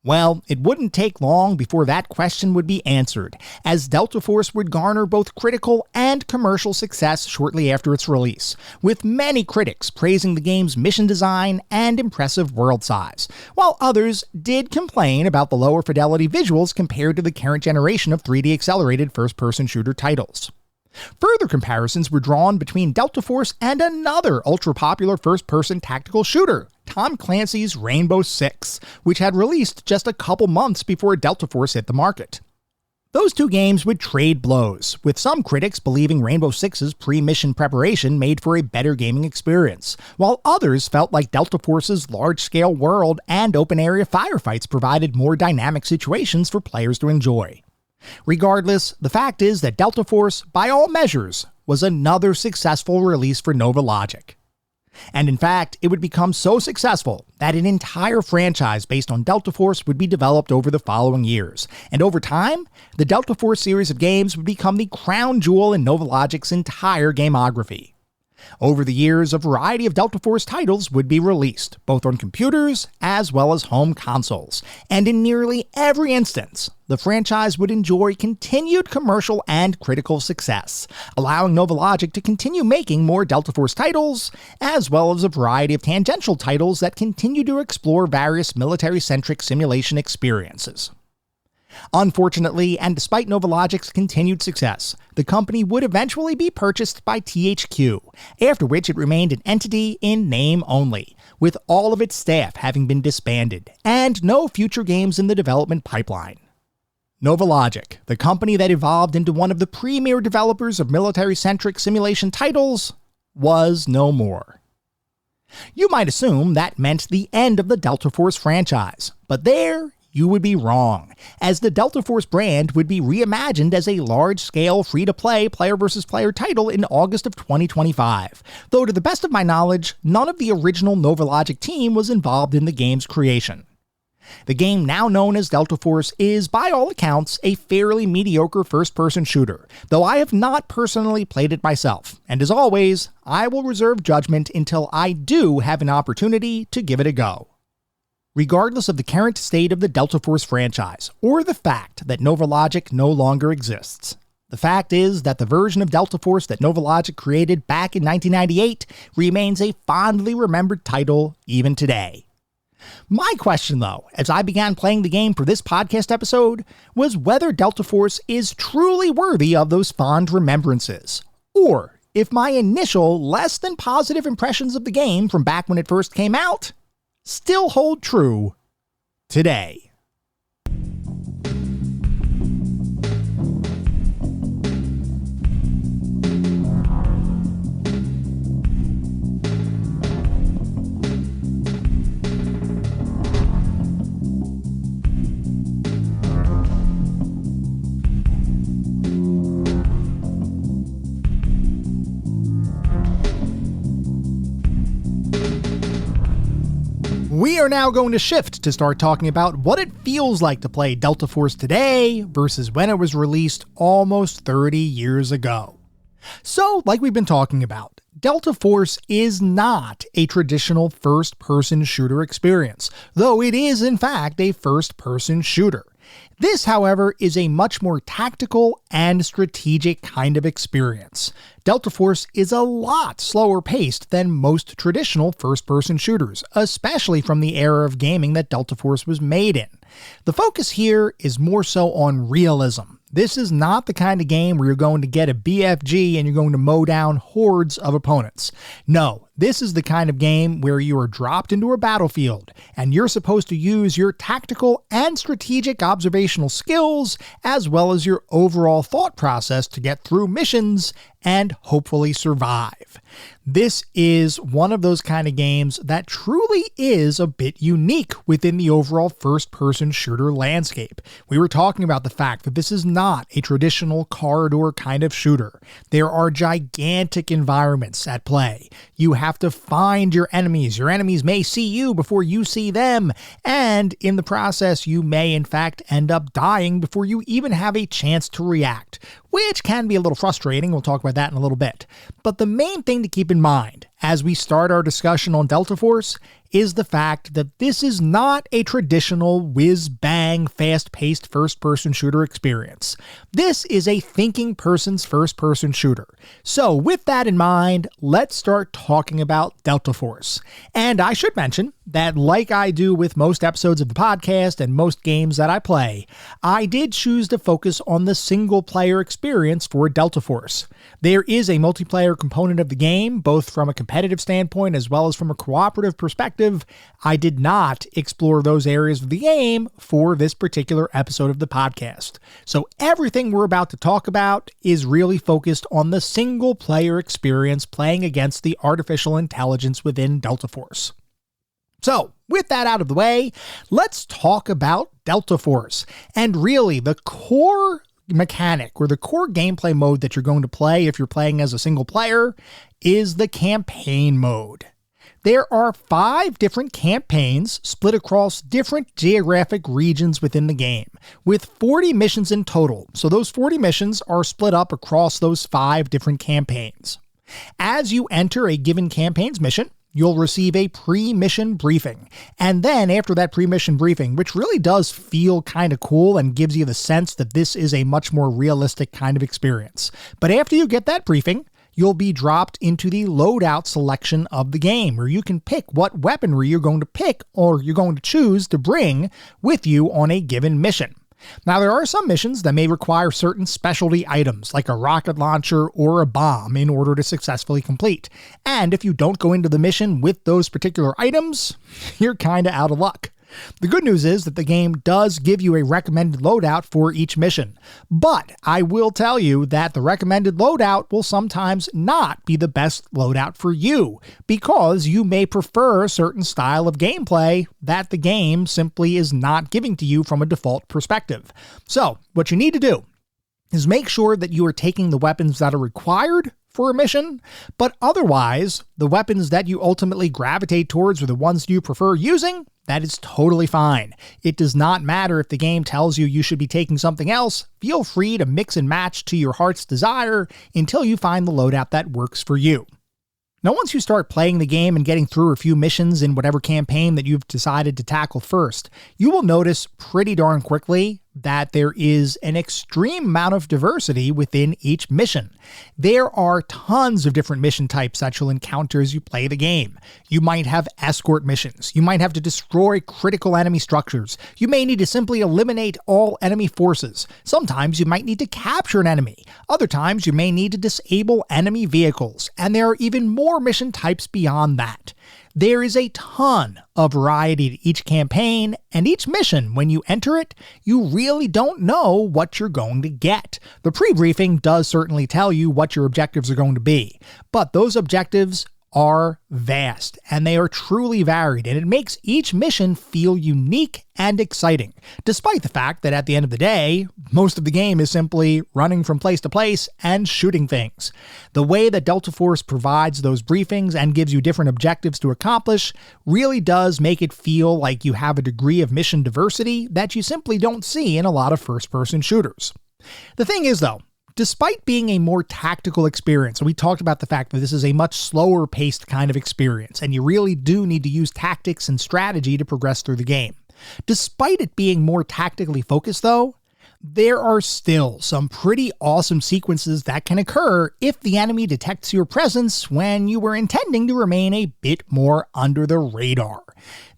Well, it wouldn't take long before that question would be answered, as Delta Force would garner both critical and commercial success shortly after its release, with many critics praising the game's mission design and impressive world size, while others did complain about the lower fidelity visuals compared to the current generation of 3D accelerated first-person shooter titles. Further comparisons were drawn between Delta Force and another ultra-popular first-person tactical shooter, Tom Clancy's Rainbow Six, which had released just a couple months before Delta Force hit the market. Those two games would trade blows, with some critics believing Rainbow Six's pre-mission preparation made for a better gaming experience, while others felt like Delta Force's large-scale world and open-area firefights provided more dynamic situations for players to enjoy. Regardless, the fact is that Delta Force, by all measures, was another successful release for NovaLogic. And in fact, it would become so successful that an entire franchise based on Delta Force would be developed over the following years, and over time, the Delta Force series of games would become the crown jewel in NovaLogic's entire gameography. Over the years, a variety of Delta Force titles would be released, both on computers as well as home consoles, and in nearly every instance, the franchise would enjoy continued commercial and critical success, allowing NovaLogic to continue making more Delta Force titles, as well as a variety of tangential titles that continue to explore various military-centric simulation experiences. Unfortunately, and despite NovaLogic's continued success, the company would eventually be purchased by THQ, after which it remained an entity in name only, with all of its staff having been disbanded, and no future games in the development pipeline. NovaLogic, the company that evolved into one of the premier developers of military-centric simulation titles, was no more. You might assume that meant the end of the Delta Force franchise, but there you would be wrong, as the Delta Force brand would be reimagined as a large-scale free-to-play player-versus-player title in August of 2025, though to the best of my knowledge, none of the original NovaLogic team was involved in the game's creation. The game now known as Delta Force is, by all accounts, a fairly mediocre first-person shooter, though I have not personally played it myself, and as always, I will reserve judgment until I do have an opportunity to give it a go. Regardless of the current state of the Delta Force franchise, or the fact that NovaLogic no longer exists, the fact is that the version of Delta Force that NovaLogic created back in 1998 remains a fondly remembered title even today. My question, though, as I began playing the game for this podcast episode, was whether Delta Force is truly worthy of those fond remembrances, or if my initial less than positive impressions of the game from back when it first came out still hold true today. We are now going to shift to start talking about what it feels like to play Delta Force today versus when it was released almost 30 years ago. So, like we've been talking about, Delta Force is not a traditional first-person shooter experience, though it is in fact a first-person shooter. This, however, is a much more tactical and strategic kind of experience. Delta Force is a lot slower paced than most traditional first-person shooters, especially from the era of gaming that Delta Force was made in. The focus here is more so on realism. This is not the kind of game where you're going to get a BFG and you're going to mow down hordes of opponents. No, this is the kind of game where you are dropped into a battlefield and you're supposed to use your tactical and strategic observational skills as well as your overall thought process to get through missions and hopefully survive. This is one of those kind of games that truly is a bit unique within the overall first-person shooter landscape. We were talking about the fact that this is not a traditional corridor kind of shooter. There are gigantic environments at play. You have to find your enemies. Your enemies may see you before you see them, and in the process, you may in fact end up dying before you even have a chance to react, which can be a little frustrating. We'll talk about that in a little bit. But the main thing to keep in mind as we start our discussion on Delta Force is the fact that this is not a traditional whiz-bang, fast-paced first-person shooter experience. This is a thinking person's first-person shooter. So with that in mind, let's start talking about Delta Force. And I should mention that, like I do with most episodes of the podcast and most games that I play, I did choose to focus on the single-player experience for Delta Force. There is a multiplayer component of the game, both from a competitive standpoint as well as from a cooperative perspective. I did not explore those areas of the game for this particular episode of the podcast. So everything we're about to talk about is really focused on the single-player experience playing against the artificial intelligence within Delta Force. So, with that out of the way, let's talk about Delta Force, and really the core mechanic or the core gameplay mode that you're going to play if you're playing as a single player is the campaign mode. There are 5 different campaigns split across different geographic regions within the game, with 40 missions in total, so those 40 missions are split up across those 5 different campaigns. As you enter a given campaign's mission, you'll receive a pre-mission briefing, and then after that pre-mission briefing, which really does feel kind of cool and gives you the sense that this is a much more realistic kind of experience. But after you get that briefing, you'll be dropped into the loadout selection of the game, where you can pick what weaponry you're going to pick or you're going to choose to bring with you on a given mission. Now, there are some missions that may require certain specialty items, like a rocket launcher or a bomb, in order to successfully complete. And if you don't go into the mission with those particular items, you're kind of out of luck. The good news is that the game does give you a recommended loadout for each mission, but I will tell you that the recommended loadout will sometimes not be the best loadout for you, because you may prefer a certain style of gameplay that the game simply is not giving to you from a default perspective. So, what you need to do is make sure that you are taking the weapons that are required for a mission, but otherwise, the weapons that you ultimately gravitate towards are the ones you prefer using. That is totally fine. It does not matter if the game tells you should be taking something else. Feel free to mix and match to your heart's desire until you find the loadout that works for you. Now, once you start playing the game and getting through a few missions in whatever campaign that you've decided to tackle first, you will notice pretty darn quickly that there is an extreme amount of diversity within each mission. There are tons of different mission types that you'll encounter as you play the game. You might have escort missions. You might have to destroy critical enemy structures. You may need to simply eliminate all enemy forces. Sometimes you might need to capture an enemy. Other times you may need to disable enemy vehicles. And there are even more mission types beyond that. There is a ton of variety to each campaign, and each mission, when you enter it, you really don't know what you're going to get. The pre-briefing does certainly tell you what your objectives are going to be, but those objectives are vast, and they are truly varied, and it makes each mission feel unique and exciting, despite the fact that at the end of the day, most of the game is simply running from place to place and shooting things. The way that Delta Force provides those briefings and gives you different objectives to accomplish really does make it feel like you have a degree of mission diversity that you simply don't see in a lot of first-person shooters. The thing is, though, despite being a more tactical experience, and we talked about the fact that this is a much slower paced kind of experience, and you really do need to use tactics and strategy to progress through the game. Despite it being more tactically focused, though, there are still some pretty awesome sequences that can occur if the enemy detects your presence when you were intending to remain a bit more under the radar.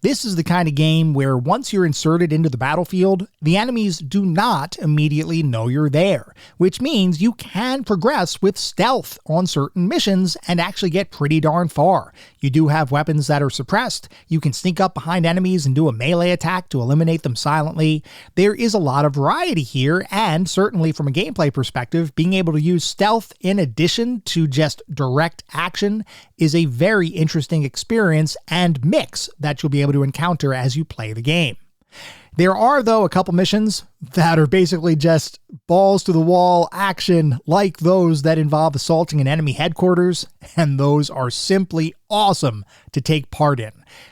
This is the kind of game where once you're inserted into the battlefield, the enemies do not immediately know you're there, which means you can progress with stealth on certain missions and actually get pretty darn far. You do have weapons that are suppressed, you can sneak up behind enemies and do a melee attack to eliminate them silently. There is a lot of variety here, and certainly from a gameplay perspective, being able to use stealth in addition to just direct action is a very interesting experience and mix that you'll be able to encounter as you play the game. There are, though, a couple missions that are basically just balls to the wall action like those that involve assaulting an enemy headquarters, and those are simply awesome to take part in.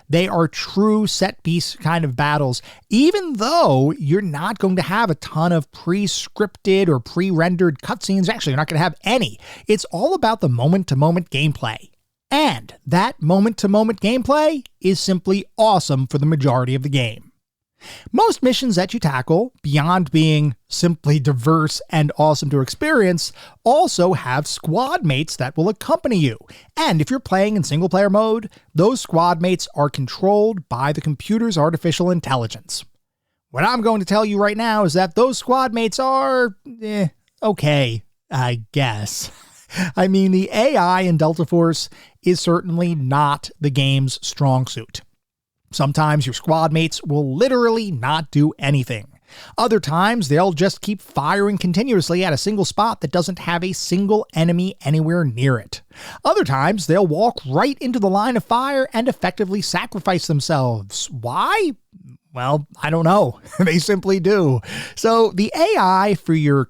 They are true set-piece kind of battles, even though you're not going to have a ton of pre-scripted or pre-rendered cutscenes. Actually, you're not going to have any. It's all about the moment-to-moment gameplay. And that moment-to-moment gameplay is simply awesome for the majority of the game. Most missions that you tackle, beyond being simply diverse and awesome to experience, also have squad mates that will accompany you. And if you're playing in single-player mode, those squad mates are controlled by the computer's artificial intelligence. What I'm going to tell you right now is that those squad mates are, okay, I guess. I mean, the AI in Delta Force is certainly not the game's strong suit. Sometimes your squad mates will literally not do anything. Other times, they'll just keep firing continuously at a single spot that doesn't have a single enemy anywhere near it. Other times, they'll walk right into the line of fire and effectively sacrifice themselves. Why? Well, I don't know. They simply do. So the AI for your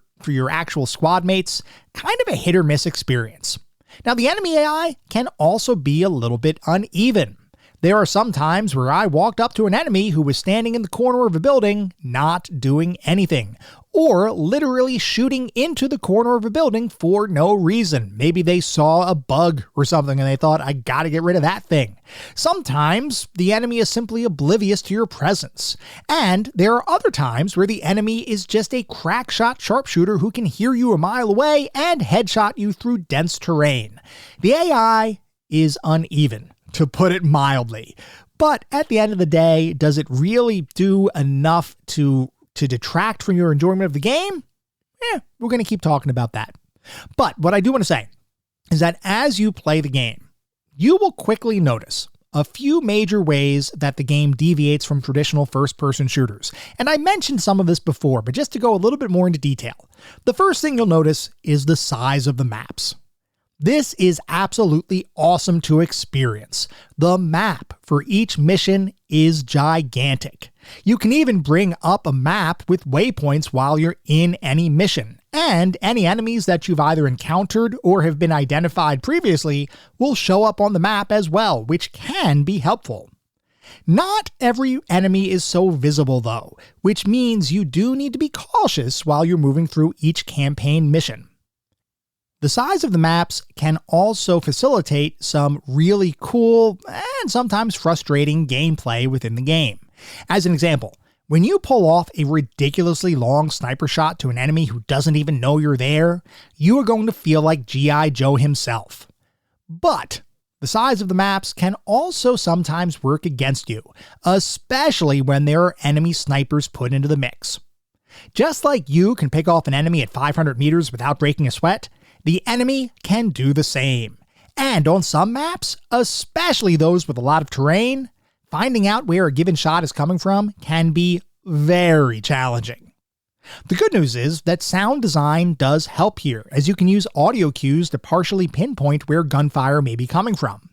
actual squad mates, kind of a hit or miss experience. Now, the enemy AI can also be a little bit uneven. There are some times where I walked up to an enemy who was standing in the corner of a building, not doing anything, or literally shooting into the corner of a building for no reason. Maybe they saw a bug or something and they thought, I gotta get rid of that thing. Sometimes the enemy is simply oblivious to your presence. And there are other times where the enemy is just a crack shot sharpshooter who can hear you a mile away and headshot you through dense terrain. The AI is uneven, to put it mildly. But at the end of the day, does it really do enough to detract from your enjoyment of the game? We're going to keep talking about that. But what I do want to say is that as you play the game, you will quickly notice a few major ways that the game deviates from traditional first-person shooters. And I mentioned some of this before, but just to go a little bit more into detail. The first thing you'll notice is the size of the maps. This is absolutely awesome to experience. The map for each mission is gigantic. You can even bring up a map with waypoints while you're in any mission, and any enemies that you've either encountered or have been identified previously will show up on the map as well, which can be helpful. Not every enemy is so visible though, which means you do need to be cautious while you're moving through each campaign mission. The size of the maps can also facilitate some really cool and sometimes frustrating gameplay within the game. As an example, when you pull off a ridiculously long sniper shot to an enemy who doesn't even know you're there, you are going to feel like G.I. Joe himself. But the size of the maps can also sometimes work against you, especially when there are enemy snipers put into the mix. Just like you can pick off an enemy at 500 meters without breaking a sweat, the enemy can do the same. And on some maps, especially those with a lot of terrain, finding out where a given shot is coming from can be very challenging. The good news is that sound design does help here, as you can use audio cues to partially pinpoint where gunfire may be coming from.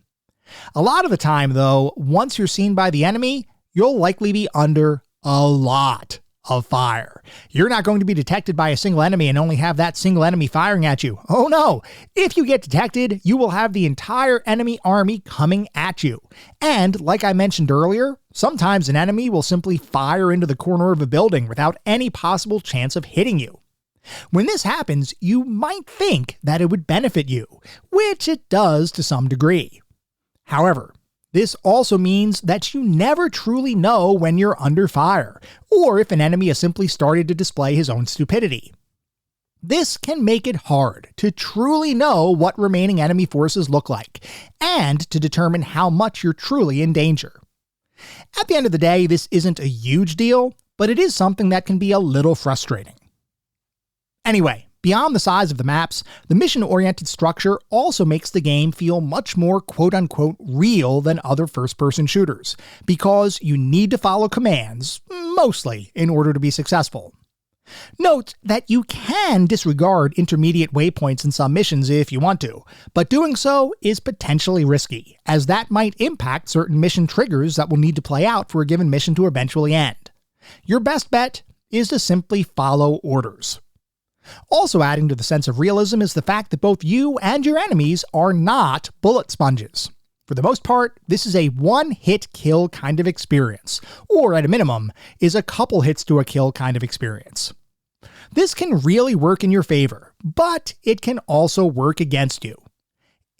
A lot of the time, though, once you're seen by the enemy, you'll likely be under a lot of fire. You're not going to be detected by a single enemy and only have that single enemy firing at you. Oh no! If you get detected, you will have the entire enemy army coming at you. And like I mentioned earlier, sometimes an enemy will simply fire into the corner of a building without any possible chance of hitting you. When this happens, you might think that it would benefit you, which it does to some degree. However, this also means that you never truly know when you're under fire, or if an enemy has simply started to display his own stupidity. This can make it hard to truly know what remaining enemy forces look like, and to determine how much you're truly in danger. At the end of the day, this isn't a huge deal, but it is something that can be a little frustrating. Anyway, beyond the size of the maps, the mission-oriented structure also makes the game feel much more quote-unquote real than other first-person shooters, because you need to follow commands, mostly, in order to be successful. Note that you can disregard intermediate waypoints in some missions if you want to, but doing so is potentially risky, as that might impact certain mission triggers that will need to play out for a given mission to eventually end. Your best bet is to simply follow orders. Also adding to the sense of realism is the fact that both you and your enemies are not bullet sponges. For the most part, this is a one-hit kill kind of experience, or at a minimum, is a couple hits to a kill kind of experience. This can really work in your favor, but it can also work against you.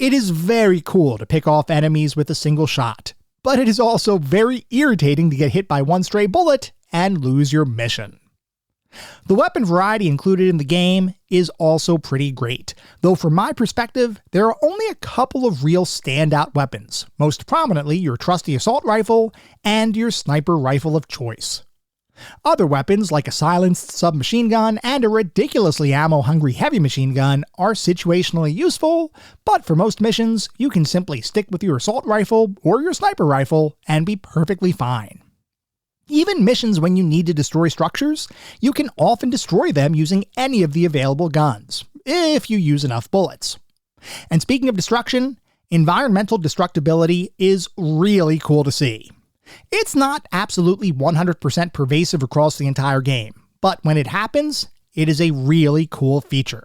It is very cool to pick off enemies with a single shot, but it is also very irritating to get hit by one stray bullet and lose your mission. The weapon variety included in the game is also pretty great, though from my perspective, there are only a couple of real standout weapons, most prominently your trusty assault rifle and your sniper rifle of choice. Other weapons like a silenced submachine gun and a ridiculously ammo-hungry heavy machine gun are situationally useful, but for most missions, you can simply stick with your assault rifle or your sniper rifle and be perfectly fine. Even missions when you need to destroy structures, you can often destroy them using any of the available guns, if you use enough bullets. And speaking of destruction, environmental destructibility is really cool to see. It's not absolutely 100% pervasive across the entire game, but when it happens, it is a really cool feature.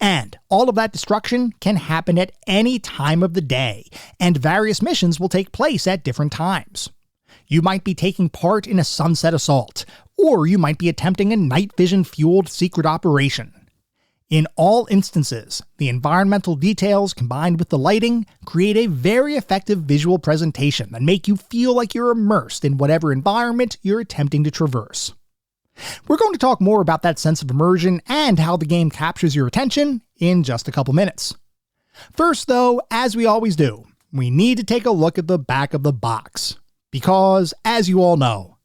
And all of that destruction can happen at any time of the day, and various missions will take place at different times. You might be taking part in a sunset assault, or you might be attempting a night vision-fueled secret operation. In all instances, the environmental details combined with the lighting create a very effective visual presentation that make you feel like you're immersed in whatever environment you're attempting to traverse. We're going to talk more about that sense of immersion and how the game captures your attention in just a couple minutes. First though, as we always do, we need to take a look at the back of the box. Because, as you all know,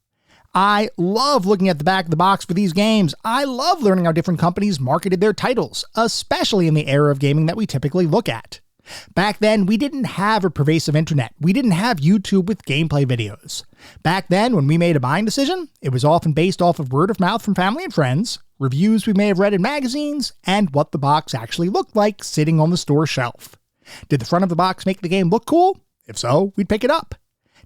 I love looking at the back of the box for these games. I love learning how different companies marketed their titles, especially in the era of gaming that we typically look at. Back then, we didn't have a pervasive internet. We didn't have YouTube with gameplay videos. Back then, when we made a buying decision, it was often based off of word of mouth from family and friends, reviews we may have read in magazines, and what the box actually looked like sitting on the store shelf. Did the front of the box make the game look cool? If so, we'd pick it up.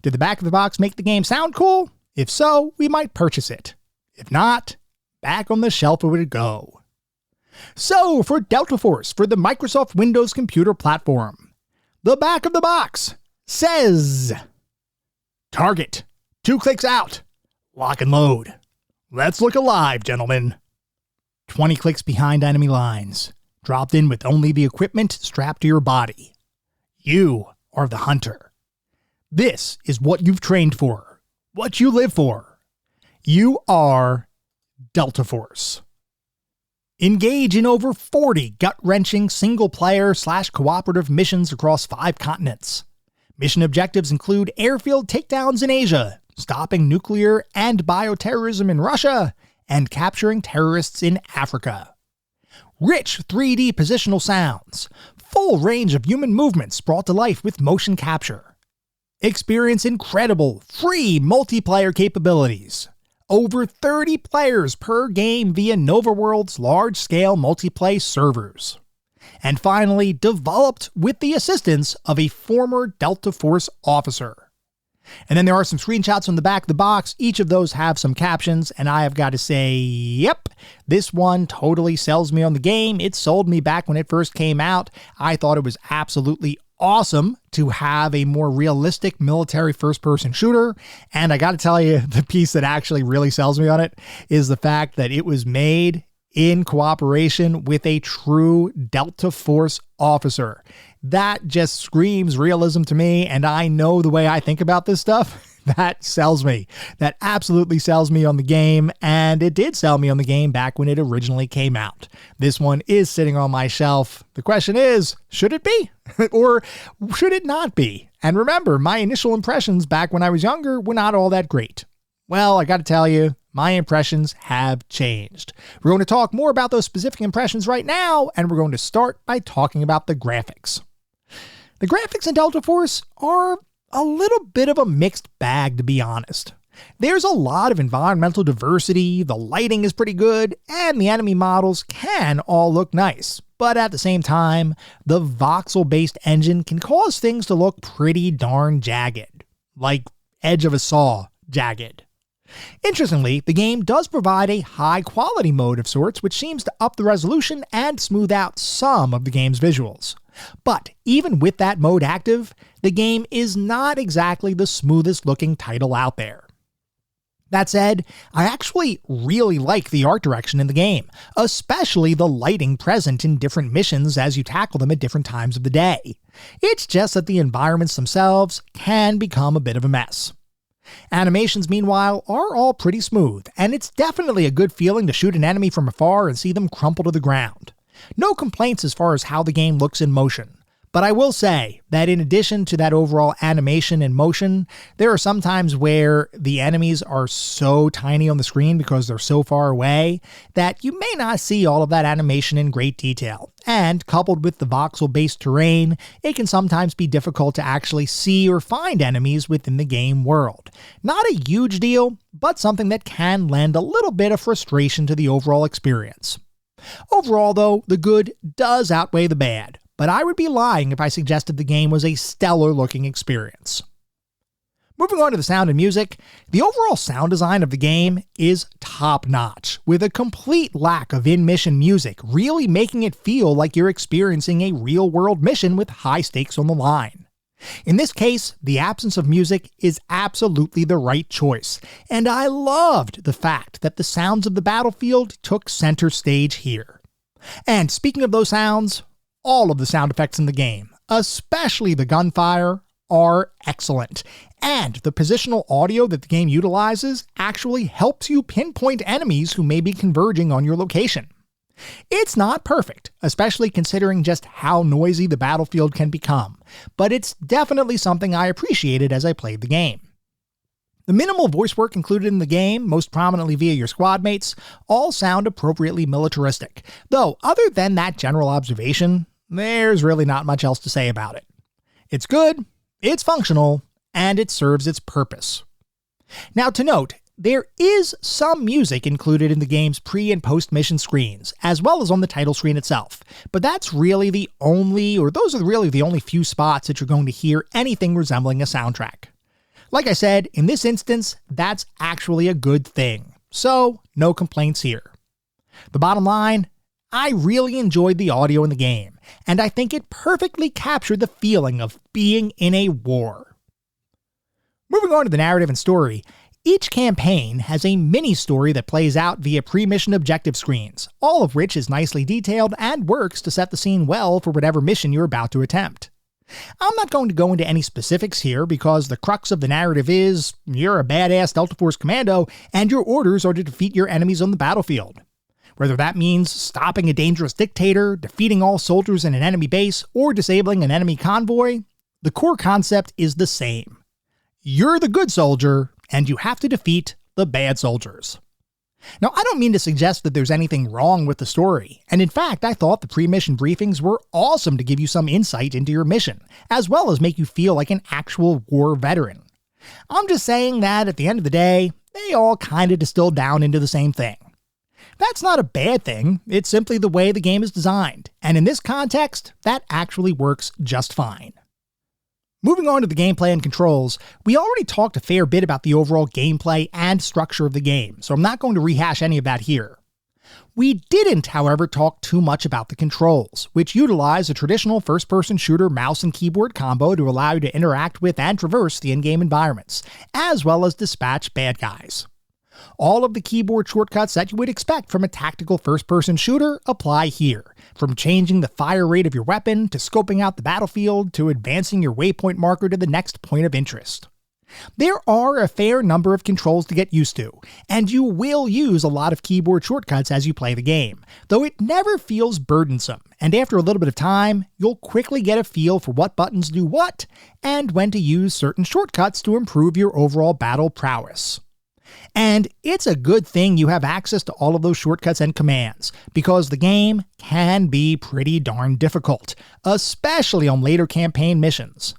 Did the back of the box make the game sound cool? If so, we might purchase it. If not, back on the shelf it would go. So, for Delta Force for the Microsoft Windows computer platform, the back of the box says, Target, 2 clicks out, lock and load. Let's look alive, gentlemen. 20 clicks behind enemy lines, dropped in with only the equipment strapped to your body. You are the hunter. This is what you've trained for, what you live for. You are Delta Force. Engage in over 40 gut-wrenching single-player/cooperative missions across 5 continents. Mission objectives include airfield takedowns in Asia, stopping nuclear and bioterrorism in Russia, and capturing terrorists in Africa. Rich 3D positional sounds, full range of human movements brought to life with motion capture. Experience incredible, free multiplayer capabilities. Over 30 players per game via NovaWorld's large-scale multiplayer servers. And finally, developed with the assistance of a former Delta Force officer. And then there are some screenshots from the back of the box. Each of those have some captions, and I have got to say, yep, this one totally sells me on the game. It sold me back when it first came out. I thought it was absolutely awesome to have a more realistic military first-person shooter, and I gotta tell you, the piece that actually really sells me on it is the fact that it was made in cooperation with a true Delta Force officer. That just screams realism to me, and I know the way I think about this stuff. That sells me. That absolutely sells me on the game, and it did sell me on the game back when it originally came out. This one is sitting on my shelf. The question is, should it be? Or should it not be? And remember, my initial impressions back when I was younger were not all that great. Well, I gotta tell you, my impressions have changed. We're going to talk more about those specific impressions right now, and we're going to start by talking about the graphics. The graphics in Delta Force are a little bit of a mixed bag, to be honest. There's a lot of environmental diversity, the lighting is pretty good, and the enemy models can all look nice. But at the same time, the voxel-based engine can cause things to look pretty darn jagged. Like edge of a saw jagged. Interestingly, the game does provide a high-quality mode of sorts, which seems to up the resolution and smooth out some of the game's visuals. But even with that mode active, the game is not exactly the smoothest looking title out there. That said, I actually really like the art direction in the game, especially the lighting present in different missions as you tackle them at different times of the day. It's just that the environments themselves can become a bit of a mess. Animations, meanwhile, are all pretty smooth, and it's definitely a good feeling to shoot an enemy from afar and see them crumple to the ground. No complaints as far as how the game looks in motion. But I will say that in addition to that overall animation and motion, there are some times where the enemies are so tiny on the screen because they're so far away that you may not see all of that animation in great detail. And coupled with the voxel-based terrain, it can sometimes be difficult to actually see or find enemies within the game world. Not a huge deal, but something that can lend a little bit of frustration to the overall experience. Overall, though, the good does outweigh the bad. But I would be lying if I suggested the game was a stellar-looking experience. Moving on to the sound and music, the overall sound design of the game is top-notch, with a complete lack of in-mission music really making it feel like you're experiencing a real-world mission with high stakes on the line. In this case, the absence of music is absolutely the right choice, and I loved the fact that the sounds of the battlefield took center stage here. And speaking of those sounds, all of the sound effects in the game, especially the gunfire, are excellent. And the positional audio that the game utilizes actually helps you pinpoint enemies who may be converging on your location. It's not perfect, especially considering just how noisy the battlefield can become, but it's definitely something I appreciated as I played the game. The minimal voice work included in the game, most prominently via your squad mates, all sound appropriately militaristic, though other than that general observation, there's really not much else to say about it. It's good, it's functional, and it serves its purpose. Now to note, there is some music included in the game's pre- and post-mission screens, as well as on the title screen itself, but that's really the only few spots that you're going to hear anything resembling a soundtrack. Like I said, in this instance, that's actually a good thing, so no complaints here. The bottom line, I really enjoyed the audio in the game, and I think it perfectly captured the feeling of being in a war. Moving on to the narrative and story, each campaign has a mini-story that plays out via pre-mission objective screens, all of which is nicely detailed and works to set the scene well for whatever mission you're about to attempt. I'm not going to go into any specifics here because the crux of the narrative is, you're a badass Delta Force commando and your orders are to defeat your enemies on the battlefield. Whether that means stopping a dangerous dictator, defeating all soldiers in an enemy base, or disabling an enemy convoy, the core concept is the same. You're the good soldier, and you have to defeat the bad soldiers. Now, I don't mean to suggest that there's anything wrong with the story, and in fact, I thought the pre-mission briefings were awesome to give you some insight into your mission, as well as make you feel like an actual war veteran. I'm just saying that at the end of the day, they all kind of distill down into the same thing. That's not a bad thing, it's simply the way the game is designed, and in this context, that actually works just fine. Moving on to the gameplay and controls, we already talked a fair bit about the overall gameplay and structure of the game, so I'm not going to rehash any of that here. We didn't, however, talk too much about the controls, which utilize a traditional first-person shooter mouse and keyboard combo to allow you to interact with and traverse the in-game environments, as well as dispatch bad guys. All of the keyboard shortcuts that you would expect from a tactical first-person shooter apply here, from changing the fire rate of your weapon, to scoping out the battlefield, to advancing your waypoint marker to the next point of interest. There are a fair number of controls to get used to, and you will use a lot of keyboard shortcuts as you play the game, though it never feels burdensome, and after a little bit of time, you'll quickly get a feel for what buttons do what, and when to use certain shortcuts to improve your overall battle prowess. And it's a good thing you have access to all of those shortcuts and commands, because the game can be pretty darn difficult, especially on later campaign missions.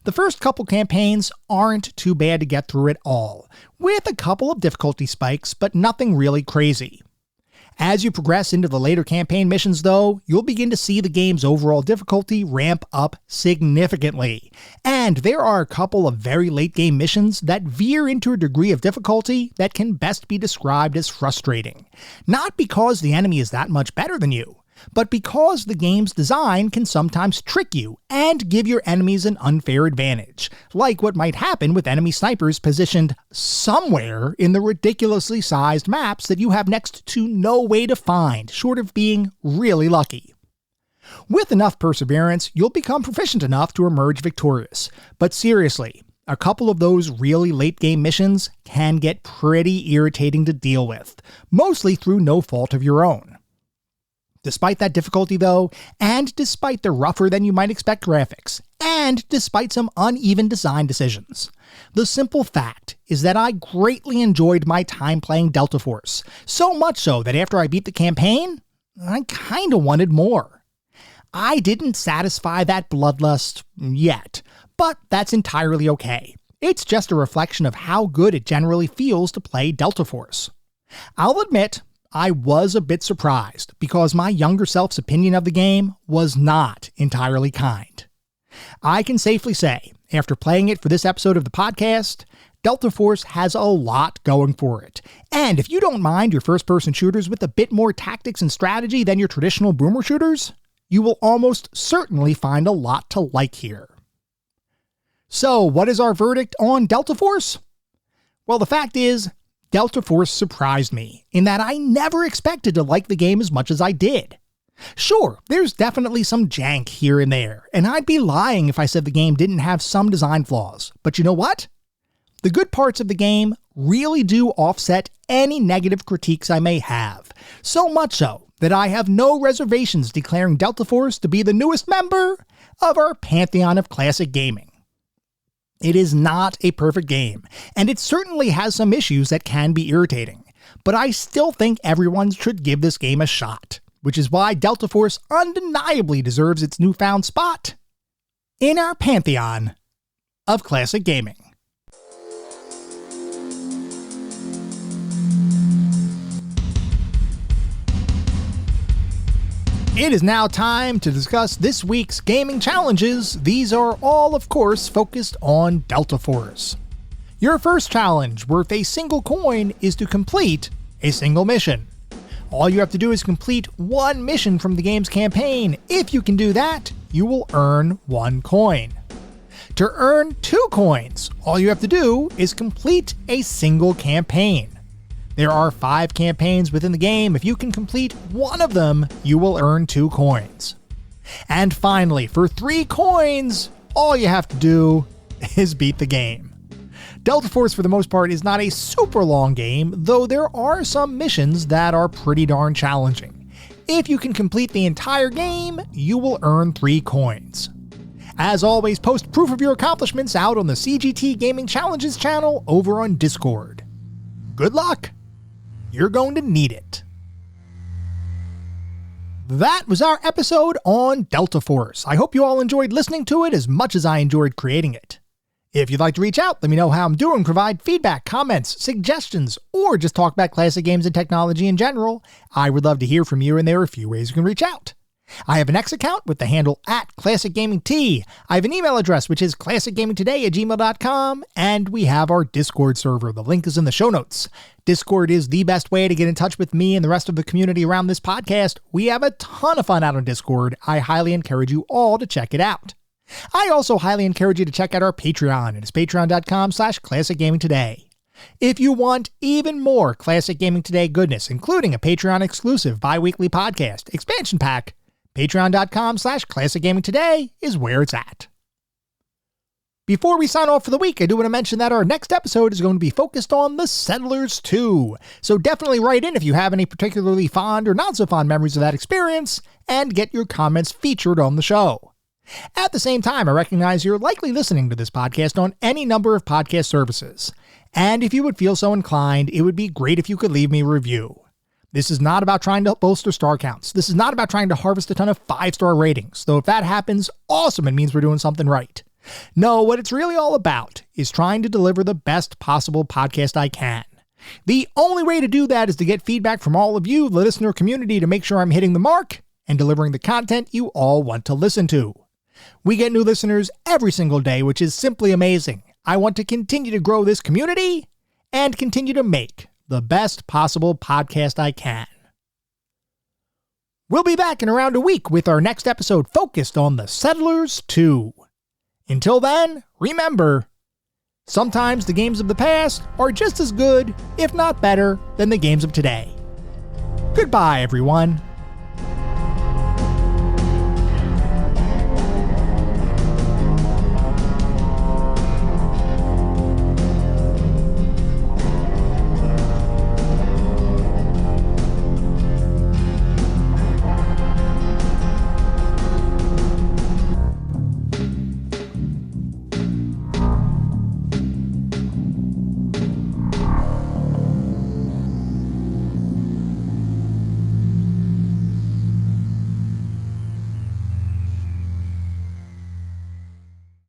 The first couple campaigns aren't too bad to get through at all, with a couple of difficulty spikes, but nothing really crazy. As you progress into the later campaign missions, though, you'll begin to see the game's overall difficulty ramp up significantly. And there are a couple of very late game missions that veer into a degree of difficulty that can best be described as frustrating. Not because the enemy is that much better than you, but because the game's design can sometimes trick you and give your enemies an unfair advantage, like what might happen with enemy snipers positioned somewhere in the ridiculously sized maps that you have next to no way to find, short of being really lucky. With enough perseverance, you'll become proficient enough to emerge victorious, but seriously, a couple of those really late-game missions can get pretty irritating to deal with, mostly through no fault of your own. Despite that difficulty though, and despite the rougher-than-you-might-expect graphics, and despite some uneven design decisions, the simple fact is that I greatly enjoyed my time playing Delta Force, so much so that after I beat the campaign, I kinda wanted more. I didn't satisfy that bloodlust yet, but that's entirely okay. It's just a reflection of how good it generally feels to play Delta Force. I'll admit, I was a bit surprised because my younger self's opinion of the game was not entirely kind. I can safely say, after playing it for this episode of the podcast, Delta Force has a lot going for it. And if you don't mind your first-person shooters with a bit more tactics and strategy than your traditional boomer shooters, you will almost certainly find a lot to like here. So, what is our verdict on Delta Force? Well, the fact is, Delta Force surprised me, in that I never expected to like the game as much as I did. Sure, there's definitely some jank here and there, and I'd be lying if I said the game didn't have some design flaws. But you know what? The good parts of the game really do offset any negative critiques I may have, so much so that I have no reservations declaring Delta Force to be the newest member of our pantheon of classic gaming. It is not a perfect game, and it certainly has some issues that can be irritating, but I still think everyone should give this game a shot, which is why Delta Force undeniably deserves its newfound spot in our pantheon of classic gaming. It is now time to discuss this week's gaming challenges. These are all, of course, focused on Delta Force. Your first challenge, worth a single coin, is to complete a single mission. All you have to do is complete one mission from the game's campaign. If you can do that, you will earn 1 coin. To earn 2 coins, all you have to do is complete a single campaign. There are 5 campaigns within the game. If you can complete one of them, you will earn 2 coins. And finally, for 3 coins, all you have to do is beat the game. Delta Force, for the most part, is not a super long game, though there are some missions that are pretty darn challenging. If you can complete the entire game, you will earn 3 coins. As always, post proof of your accomplishments out on the CGT Gaming Challenges channel over on Discord. Good luck! You're going to need it. That was our episode on Delta Force. I hope you all enjoyed listening to it as much as I enjoyed creating it. If you'd like to reach out, let me know how I'm doing, provide feedback, comments, suggestions, or just talk about classic games and technology in general, I would love to hear from you, and there are a few ways you can reach out. I have an X account with the handle @ClassicGamingT. I have an email address, which is classicgamingtoday@gmail.com, and we have our Discord server. The link is in the show notes. Discord is the best way to get in touch with me and the rest of the community around this podcast. We have a ton of fun out on Discord. I highly encourage you all to check it out. I also highly encourage you to check out our Patreon. It is patreon.com/ClassicGamingToday. If you want even more Classic Gaming Today goodness, including a Patreon exclusive bi-weekly podcast expansion pack, patreon.com/ClassicGamingToday is where it's at. Before we sign off for the week, I do want to mention that our next episode is going to be focused on The Settlers 2. So definitely write in if you have any particularly fond or not so fond memories of that experience, and get your comments featured on the show. At the same time, I recognize you're likely listening to this podcast on any number of podcast services. And if you would feel so inclined, it would be great if you could leave me a review. This is not about trying to bolster star counts. This is not about trying to harvest a ton of 5-star ratings, though if that happens, awesome, it means we're doing something right. No, what it's really all about is trying to deliver the best possible podcast I can. The only way to do that is to get feedback from all of you, the listener community, to make sure I'm hitting the mark and delivering the content you all want to listen to. We get new listeners every single day, which is simply amazing. I want to continue to grow this community and continue to make the best possible podcast I can. We'll be back in around a week with our next episode focused on the Settlers 2. Until then, remember, sometimes the games of the past are just as good, if not better, than the games of today. Goodbye, everyone.